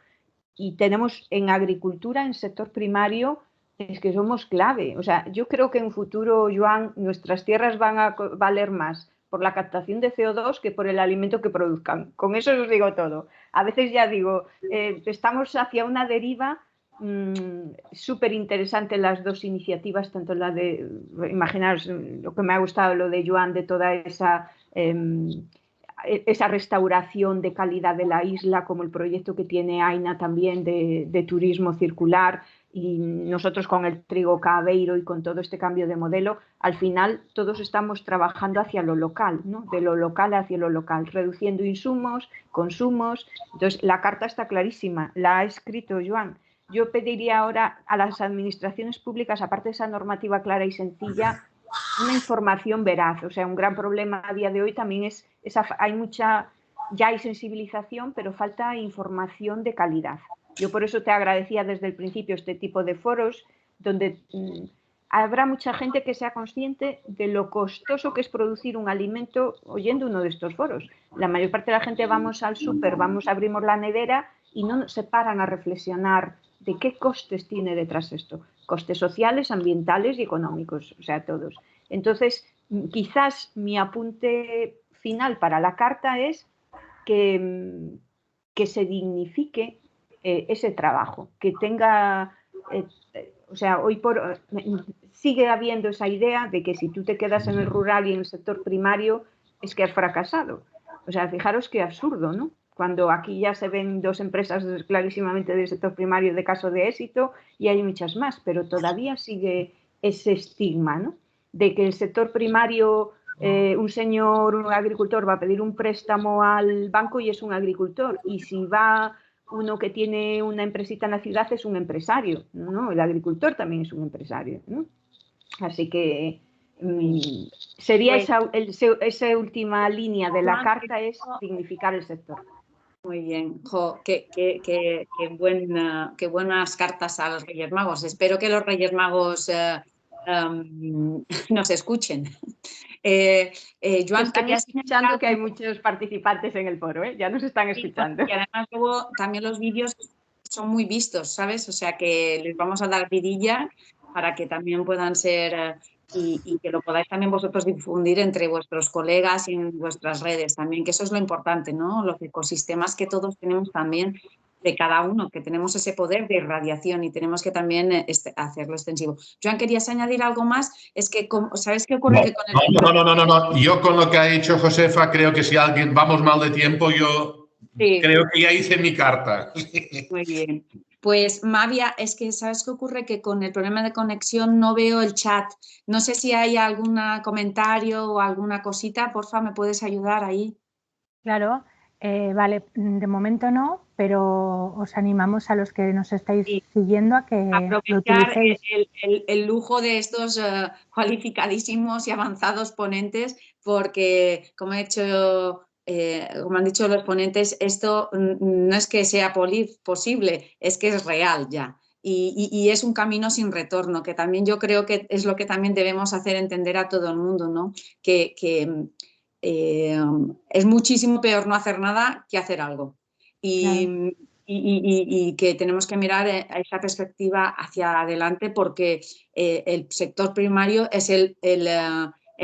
y tenemos en agricultura, en sector primario, es que somos clave. O sea, yo creo que en futuro, Joan, nuestras tierras van a valer más por la captación de CO2 que por el alimento que produzcan. Con eso os digo todo. A veces ya digo, estamos hacia una deriva súper interesante, las dos iniciativas, tanto la de, imaginaros lo que me ha gustado, lo de Joan, de toda esa restauración de calidad de la isla, como el proyecto que tiene Aina también de turismo circular, y nosotros con el trigo cabeiro y con todo este cambio de modelo, al final todos estamos trabajando hacia lo local, ¿no? De lo local hacia lo local, reduciendo insumos, consumos. Entonces, la carta está clarísima, la ha escrito Joan. Yo pediría ahora a las administraciones públicas, aparte de esa normativa clara y sencilla, una información veraz. O sea, un gran problema a día de hoy también es ya hay sensibilización, pero falta información de calidad. Yo por eso te agradecía desde el principio este tipo de foros donde habrá mucha gente que sea consciente de lo costoso que es producir un alimento oyendo uno de estos foros. La mayor parte de la gente vamos al súper, abrimos la nevera y no se paran a reflexionar de qué costes tiene detrás esto. Costes sociales, ambientales y económicos, o sea, todos. Entonces, quizás mi apunte final para la carta es que se dignifique ese trabajo, que tenga, o sea, sigue habiendo esa idea de que si tú te quedas en el rural y en el sector primario es que has fracasado. O sea, fijaros qué absurdo, ¿no? Cuando aquí ya se ven 2 empresas clarísimamente del sector primario de caso de éxito y hay muchas más, pero todavía sigue ese estigma, ¿no? De que el sector primario, un agricultor va a pedir un préstamo al banco y es un agricultor, y si va uno que tiene una empresita en la ciudad es un empresario, ¿no? El agricultor también es un empresario, ¿no? Así que sería esa última línea de la carta, es dignificar el sector. Muy bien, qué buenas cartas a los Reyes Magos. Espero que los Reyes Magos nos escuchen. Joan, están escuchando, que hay muchos participantes en el foro, ¿eh? Ya nos están escuchando. Y además luego también los vídeos son muy vistos, ¿sabes? O sea que les vamos a dar vidilla para que también puedan ser y que lo podáis también vosotros difundir entre vuestros colegas y en vuestras redes también, que eso es lo importante, ¿no? Los ecosistemas que todos tenemos también de cada uno, que tenemos ese poder de irradiación y tenemos que también hacerlo extensivo. Joan, ¿querías añadir algo más? Es que, ¿sabes qué ocurre? No. Yo con lo que ha dicho Josefa, creo que si alguien vamos mal de tiempo, yo creo que ya hice mi carta. Muy bien. Pues Mavia, es que ¿sabes qué ocurre? Que con el problema de conexión no veo el chat. No sé si hay algún comentario o alguna cosita. Porfa, ¿me puedes ayudar ahí? Claro. Vale, de momento no, pero os animamos a los que nos estáis siguiendo a que lo utilicéis. El lujo de estos cualificadísimos y avanzados ponentes, porque como han dicho los ponentes, esto no es que sea posible, es que es real ya. Y es un camino sin retorno, que también yo creo que es lo que también debemos hacer entender a todo el mundo, ¿no? Que es muchísimo peor no hacer nada que hacer algo. Y que tenemos que mirar a esa perspectiva hacia adelante, porque el sector primario es el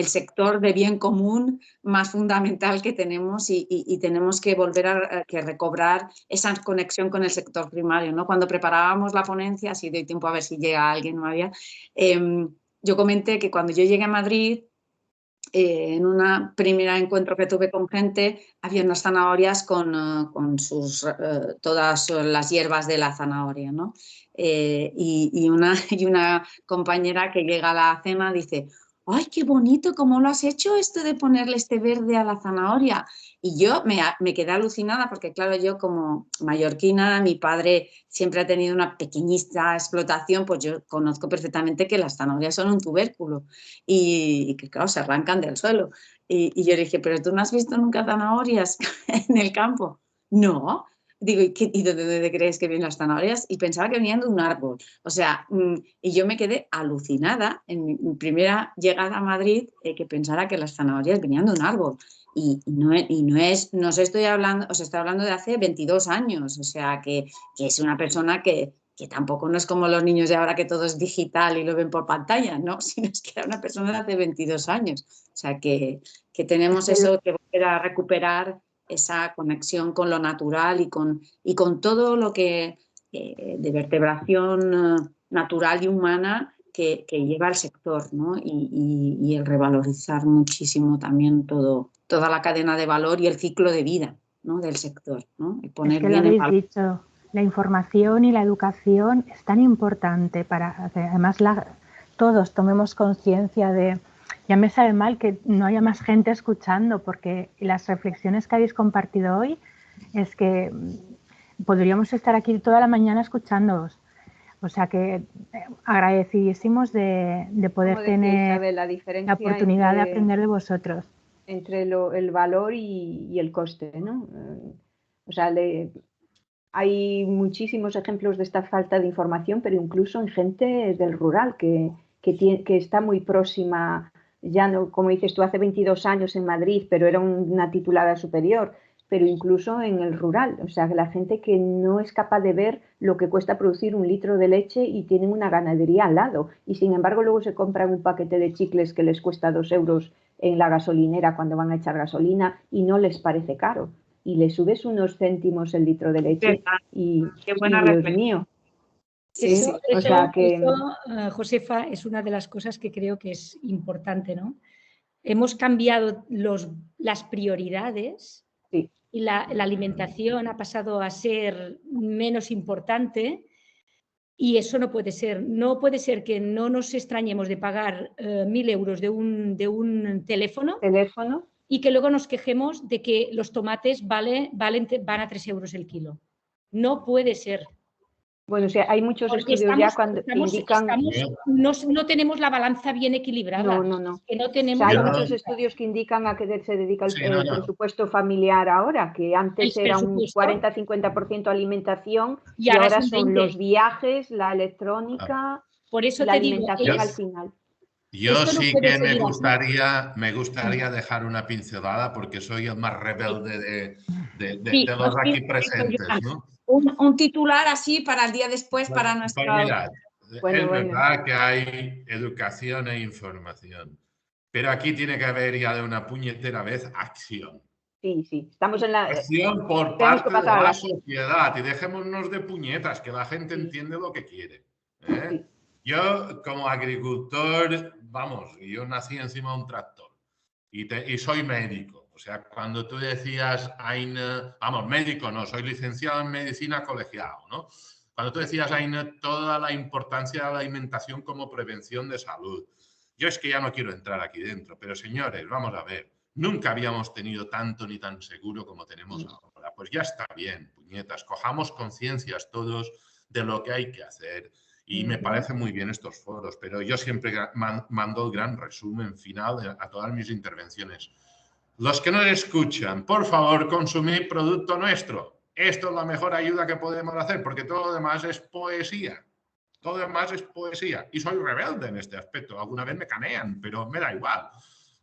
sector de bien común más fundamental que tenemos y tenemos que volver a recobrar esa conexión con el sector primario, ¿no? Cuando preparábamos la ponencia, si doy tiempo a ver si llega alguien, no había, yo comenté que cuando yo llegué a Madrid, en un primer encuentro que tuve con gente, había unas zanahorias con todas las hierbas de la zanahoria, ¿no? Y una compañera que llega a la cena dice: ¡ay, qué bonito! ¿Cómo lo has hecho esto de ponerle este verde a la zanahoria? Y yo me quedé alucinada porque, claro, yo como mallorquina, mi padre siempre ha tenido una pequeñita explotación, pues yo conozco perfectamente que las zanahorias son un tubérculo y que, claro, se arrancan del suelo. Y yo le dije: ¿pero tú no has visto nunca zanahorias en el campo? No. Digo, ¿y de dónde crees que vienen las zanahorias? Y pensaba que venían de un árbol. O sea, y yo me quedé alucinada en mi primera llegada a Madrid, que pensara que las zanahorias venían de un árbol. No os estoy hablando de hace 22 años. O sea, que es una persona que que tampoco no es como los niños de ahora que todo es digital y lo ven por pantalla, ¿no? Sino es que era una persona de hace 22 años. O sea, que tenemos eso que volver a recuperar, esa conexión con lo natural y con todo lo que de vertebración natural y humana que lleva el sector, ¿no? Y el revalorizar muchísimo también toda la cadena de valor y el ciclo de vida, ¿no? Del sector, ¿no? Y poner es que bien lo habéis dicho, la información y la educación es tan importante para que además todos tomemos conciencia de... Ya me sabe mal que no haya más gente escuchando, porque las reflexiones que habéis compartido hoy es que podríamos estar aquí toda la mañana escuchándoos. O sea que agradecidísimos de poder tener Isabel, la oportunidad de aprender de vosotros. Entre el valor y el coste, ¿no? O sea, hay muchísimos ejemplos de esta falta de información, pero incluso en gente del rural que está muy próxima, ya no, como dices tú, hace 22 años en Madrid, pero era una titulada superior, pero incluso en el rural, o sea, la gente que no es capaz de ver lo que cuesta producir un litro de leche y tienen una ganadería al lado, y sin embargo luego se compran un paquete de chicles que les cuesta 2 euros en la gasolinera cuando van a echar gasolina y no les parece caro. Y le subes unos céntimos el litro de leche y Dios mío. Eso, Josefa, es una de las cosas que creo que es importante, ¿no? Hemos cambiado las prioridades y la alimentación ha pasado a ser menos importante y eso no puede ser. No puede ser que no nos extrañemos de pagar 1.000 euros de un teléfono y que luego nos quejemos de que los tomates van a 3 euros el kilo. No puede ser. Bueno, o sea, hay muchos estudios ya cuando indican... No tenemos la balanza bien equilibrada. No. Que no tenemos hay muchos estudios que indican a qué se dedica el presupuesto familiar ahora, que antes era un 40-50% alimentación y ahora son los viajes, la electrónica, por eso la alimentación al final. Yo sí que me gustaría dejar una pincelada porque soy el más rebelde de los aquí presentes, ¿no? Un titular así para el día después, para nuestra... Pues mirad, es verdad que hay educación e información, pero aquí tiene que haber ya de una puñetera vez acción. Sí, estamos en la... Acción por parte de la sociedad y dejémonos de puñetas, que la gente entiende lo que quiere. Sí. Yo, como agricultor, yo nací encima de un tractor y soy médico. O sea, cuando tú decías, médico no, soy licenciado en medicina colegiado, ¿no? Cuando tú decías, toda la importancia de la alimentación como prevención de salud. Yo es que ya no quiero entrar aquí dentro, pero señores, vamos a ver, nunca habíamos tenido tanto ni tan seguro como tenemos ahora. Pues ya está bien, puñetas, cojamos conciencias todos de lo que hay que hacer. Y me parecen muy bien estos foros, pero yo siempre mando el gran resumen final a todas mis intervenciones. Los que nos escuchan, por favor, consumid producto nuestro. Esto es la mejor ayuda que podemos hacer, porque todo lo demás es poesía. Todo lo demás es poesía. Y soy rebelde en este aspecto. Alguna vez me canean, pero me da igual.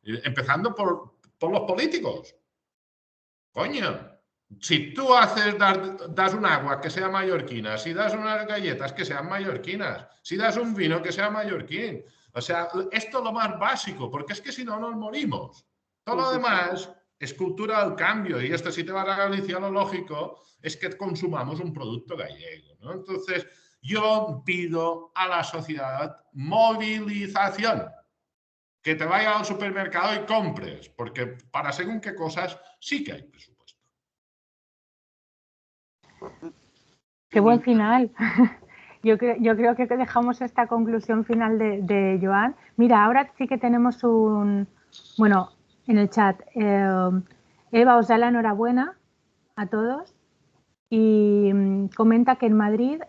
Empezando por los políticos. Coño. Si tú das un agua que sea mallorquina, si das unas galletas que sean mallorquinas, si das un vino que sea mallorquín. O sea, esto es lo más básico, porque es que si no nos morimos. Todo lo demás es cultura del cambio y esto, si te vas a Galicia, lo lógico es que consumamos un producto gallego, ¿no? Entonces, yo pido a la sociedad movilización. Que te vayas al supermercado y compres, porque para según qué cosas sí que hay presupuesto. Qué buen final. Yo creo que dejamos esta conclusión final de Joan. Mira, ahora sí que tenemos en el chat, Eva os da la enhorabuena a todos y comenta que en Madrid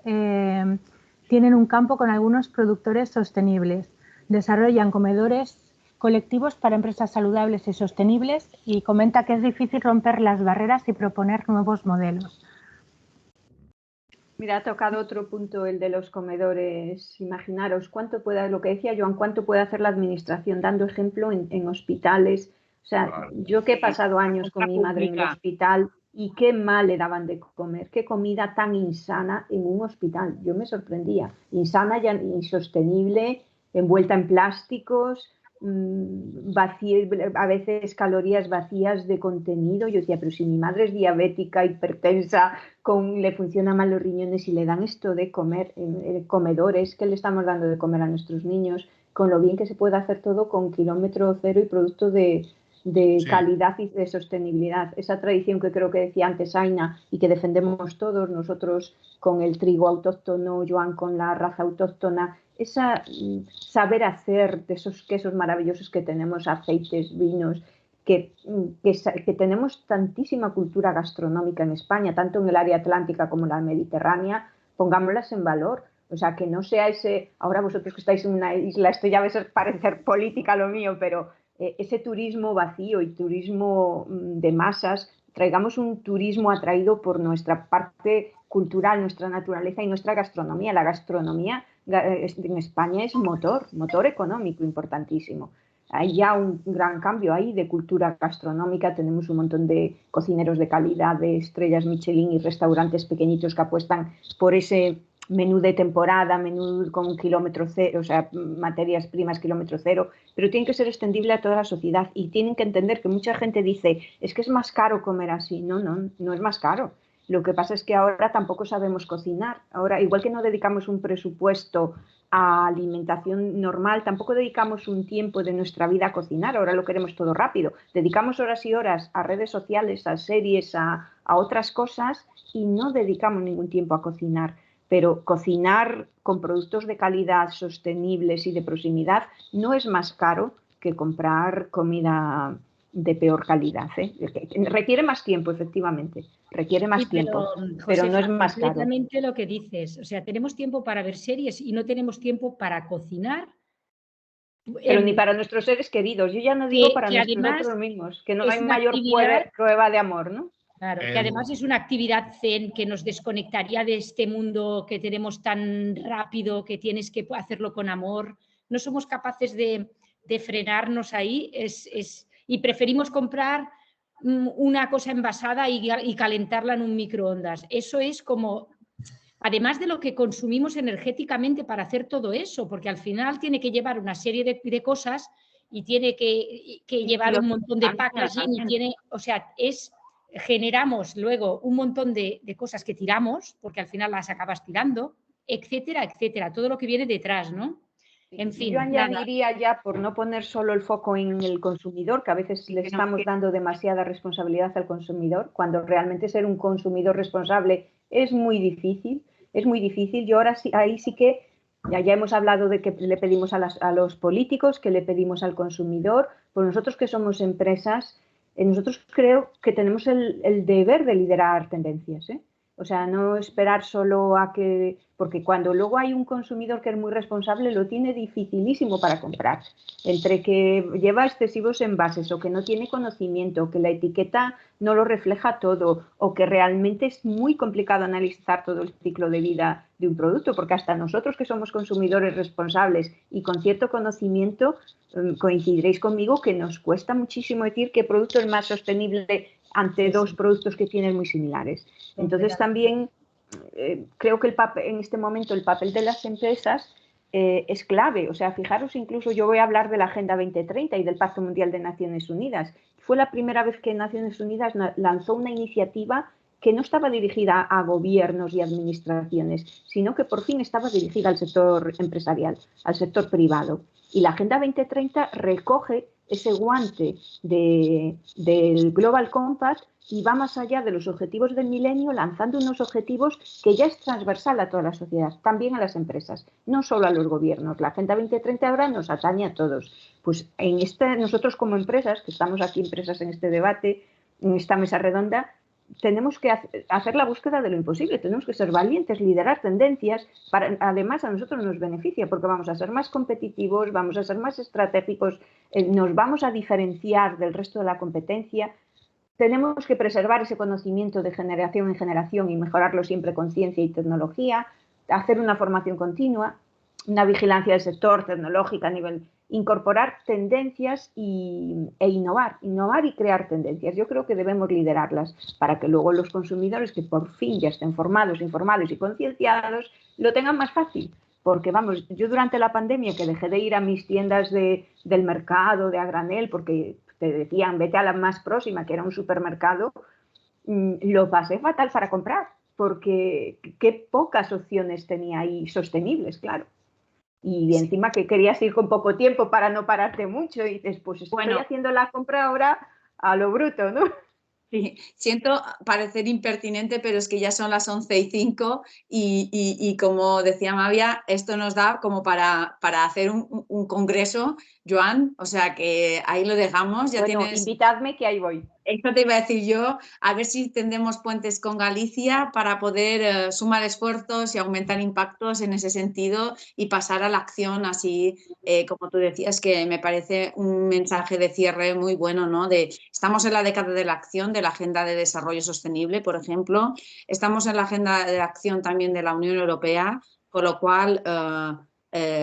tienen un campo con algunos productores sostenibles. Desarrollan comedores colectivos para empresas saludables y sostenibles y comenta que es difícil romper las barreras y proponer nuevos modelos. Mira, ha tocado otro punto, el de los comedores. Imaginaros lo que decía Joan, cuánto puede hacer la administración, dando ejemplo en hospitales. O sea, yo que he pasado años con mi madre en el hospital, y qué mal le daban de comer, qué comida tan insana en un hospital. Yo me sorprendía, insana y insostenible, envuelta en plásticos, a veces calorías vacías de contenido. Yo decía, pero si mi madre es diabética, hipertensa, le funcionan mal los riñones y le dan esto de comer en comedores, ¿qué le estamos dando de comer a nuestros niños? Con lo bien que se puede hacer todo con kilómetro cero y producto de calidad y de sostenibilidad. Esa tradición que creo que decía antes Aina y que defendemos todos, nosotros con el trigo autóctono, Joan con la raza autóctona, saber hacer de esos quesos maravillosos que tenemos, aceites, vinos, que tenemos tantísima cultura gastronómica en España, tanto en el área atlántica como en la mediterránea, pongámoslas en valor. O sea, que no sea ahora vosotros que estáis en una isla, esto ya va a parecer política lo mío, pero ese turismo vacío y turismo de masas, traigamos un turismo atraído por nuestra parte cultural, nuestra naturaleza y nuestra gastronomía. La gastronomía en España es motor económico importantísimo. Hay ya un gran cambio ahí de cultura gastronómica, tenemos un montón de cocineros de calidad, de estrellas Michelin y restaurantes pequeñitos que apuestan por ese menú de temporada, menú con kilómetro cero, o sea, materias primas kilómetro cero, pero tiene que ser extendible a toda la sociedad y tienen que entender que mucha gente dice, es que es más caro comer así. No es más caro. Lo que pasa es que ahora tampoco sabemos cocinar. Ahora, igual que no dedicamos un presupuesto a alimentación normal, tampoco dedicamos un tiempo de nuestra vida a cocinar. Ahora lo queremos todo rápido. Dedicamos horas y horas a redes sociales, a series, a otras cosas y no dedicamos ningún tiempo a cocinar. Pero cocinar con productos de calidad, sostenibles y de proximidad no es más caro que comprar comida de peor calidad. Requiere más tiempo, efectivamente. Requiere más tiempo, pero no es más caro. Completamente lo que dices. O sea, tenemos tiempo para ver series y no tenemos tiempo para cocinar. Pero ni para nuestros seres queridos. Yo ya no digo para nosotros mismos, que no hay mayor prueba de amor, ¿no? Claro, que además es una actividad zen que nos desconectaría de este mundo que tenemos tan rápido, que tienes que hacerlo con amor. No somos capaces de frenarnos ahí y preferimos comprar una cosa envasada y calentarla en un microondas. Eso es como, además de lo que consumimos energéticamente para hacer todo eso, porque al final tiene que llevar una serie de cosas y tiene que llevar un montón de packaging y tiene, o sea, generamos luego un montón de cosas que tiramos, porque al final las acabas tirando, etcétera, etcétera, todo lo que viene detrás, ¿no? En fin, yo añadiría ya, por no poner solo el foco en el consumidor, que a veces le estamos dando demasiada responsabilidad al consumidor, cuando realmente ser un consumidor responsable es muy difícil. Yo ahora sí, ahí sí que ya hemos hablado de que le pedimos a los políticos, que le pedimos al consumidor, pues nosotros que somos empresas, nosotros creo que tenemos el deber de liderar tendencias, ¿eh? O sea, no esperar solo a que... Porque cuando luego hay un consumidor que es muy responsable, lo tiene dificilísimo para comprar. Entre que lleva excesivos envases o que no tiene conocimiento, o que la etiqueta no lo refleja todo, o que realmente es muy complicado analizar todo el ciclo de vida de un producto, porque hasta nosotros que somos consumidores responsables y con cierto conocimiento, coincidiréis conmigo que nos cuesta muchísimo decir qué producto es más sostenible ante dos productos que tienen muy similares. Entonces también creo que en este momento el papel de las empresas es clave. O sea, fijaros, incluso yo voy a hablar de la Agenda 2030 y del Pacto Mundial de Naciones Unidas. Fue la primera vez que Naciones Unidas lanzó una iniciativa que no estaba dirigida a gobiernos y administraciones, sino que por fin estaba dirigida al sector empresarial, al sector privado. Y la Agenda 2030 recoge ese guante del Global Compact y va más allá de los objetivos del milenio, lanzando unos objetivos que ya es transversal a toda la sociedad, también a las empresas, no solo a los gobiernos. La Agenda 2030 ahora nos atañe a todos. Pues nosotros como empresas, que estamos aquí empresas en este debate, en esta mesa redonda, tenemos que hacer la búsqueda de lo imposible, tenemos que ser valientes, liderar tendencias, además a nosotros nos beneficia porque vamos a ser más competitivos, vamos a ser más estratégicos, nos vamos a diferenciar del resto de la competencia. Tenemos que preservar ese conocimiento de generación en generación y mejorarlo siempre con ciencia y tecnología, hacer una formación continua. una vigilancia del sector tecnológica a nivel, incorporar tendencias e innovar y crear tendencias. Yo creo que debemos liderarlas para que luego los consumidores, que por fin ya estén formados, informados y concienciados, lo tengan más fácil. Porque, vamos, yo durante la pandemia, que dejé de ir a mis tiendas del mercado, de a granel, porque te decían, vete a la más próxima, que era un supermercado, lo pasé fatal para comprar, porque qué pocas opciones tenía ahí sostenibles, claro. Y encima que querías ir con poco tiempo para no pararte mucho y dices, pues estoy haciendo la compra ahora a lo bruto, ¿no? Sí, siento parecer impertinente, pero es que ya son las 11:05 y como decía Mavia, esto nos da como para hacer un congreso, Joan, o sea que ahí lo dejamos. Ya bueno, tienes... invitadme que ahí voy. Esto te iba a decir yo, a ver si tendemos puentes con Galicia para poder sumar esfuerzos y aumentar impactos en ese sentido y pasar a la acción así, como tú decías, que me parece un mensaje de cierre muy bueno, ¿no? Estamos en la década de la acción, de la Agenda de Desarrollo Sostenible, por ejemplo, estamos en la Agenda de Acción también de la Unión Europea, con lo cual,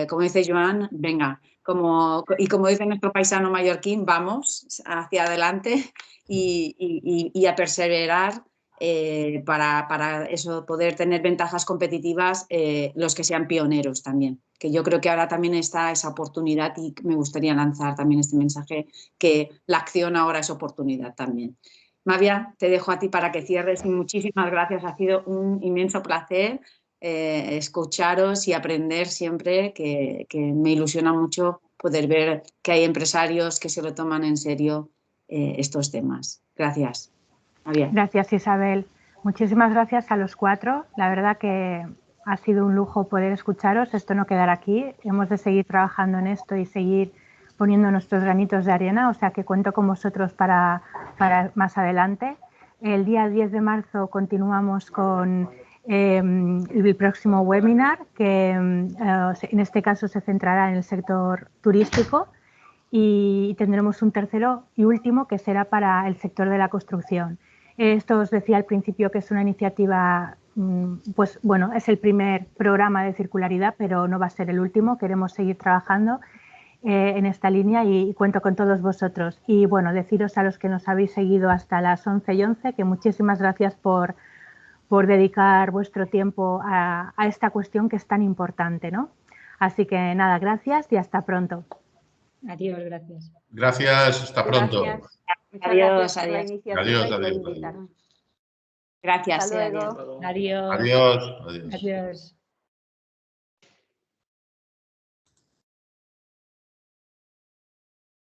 como dice Joan, venga, como dice nuestro paisano mallorquín, vamos hacia adelante y a perseverar para eso, poder tener ventajas competitivas los que sean pioneros también, que yo creo que ahora también está esa oportunidad y me gustaría lanzar también este mensaje, que la acción ahora es oportunidad también. Mavia, te dejo a ti para que cierres y muchísimas gracias, ha sido un inmenso placer escucharos y aprender siempre, que me ilusiona mucho poder ver que hay empresarios que se lo toman en serio estos temas. Gracias. Mavia. Gracias, Isabel. Muchísimas gracias a los cuatro. La verdad que ha sido un lujo poder escucharos. Esto no quedará aquí. Hemos de seguir trabajando en esto y seguir poniendo nuestros granitos de arena. O sea que cuento con vosotros para más adelante. El día 10 de marzo continuamos con el próximo webinar, que en este caso se centrará en el sector turístico, y tendremos un tercero y último que será para el sector de la construcción. Esto os decía al principio que es una iniciativa, pues bueno, es el primer programa de circularidad, pero no va a ser el último. Queremos seguir trabajando en esta línea y cuento con todos vosotros. Y bueno, deciros a los que nos habéis seguido hasta las 11:11 que muchísimas gracias por dedicar vuestro tiempo a esta cuestión que es tan importante, ¿no? Así que nada, gracias y hasta pronto. Adiós, gracias. Gracias, hasta pronto. Gracias. Muchas Adiós, gracias por la adiós. iniciativa Adiós, y por adiós. invitarme. Gracias. Hasta luego. Adiós. Adiós. Adiós. Adiós.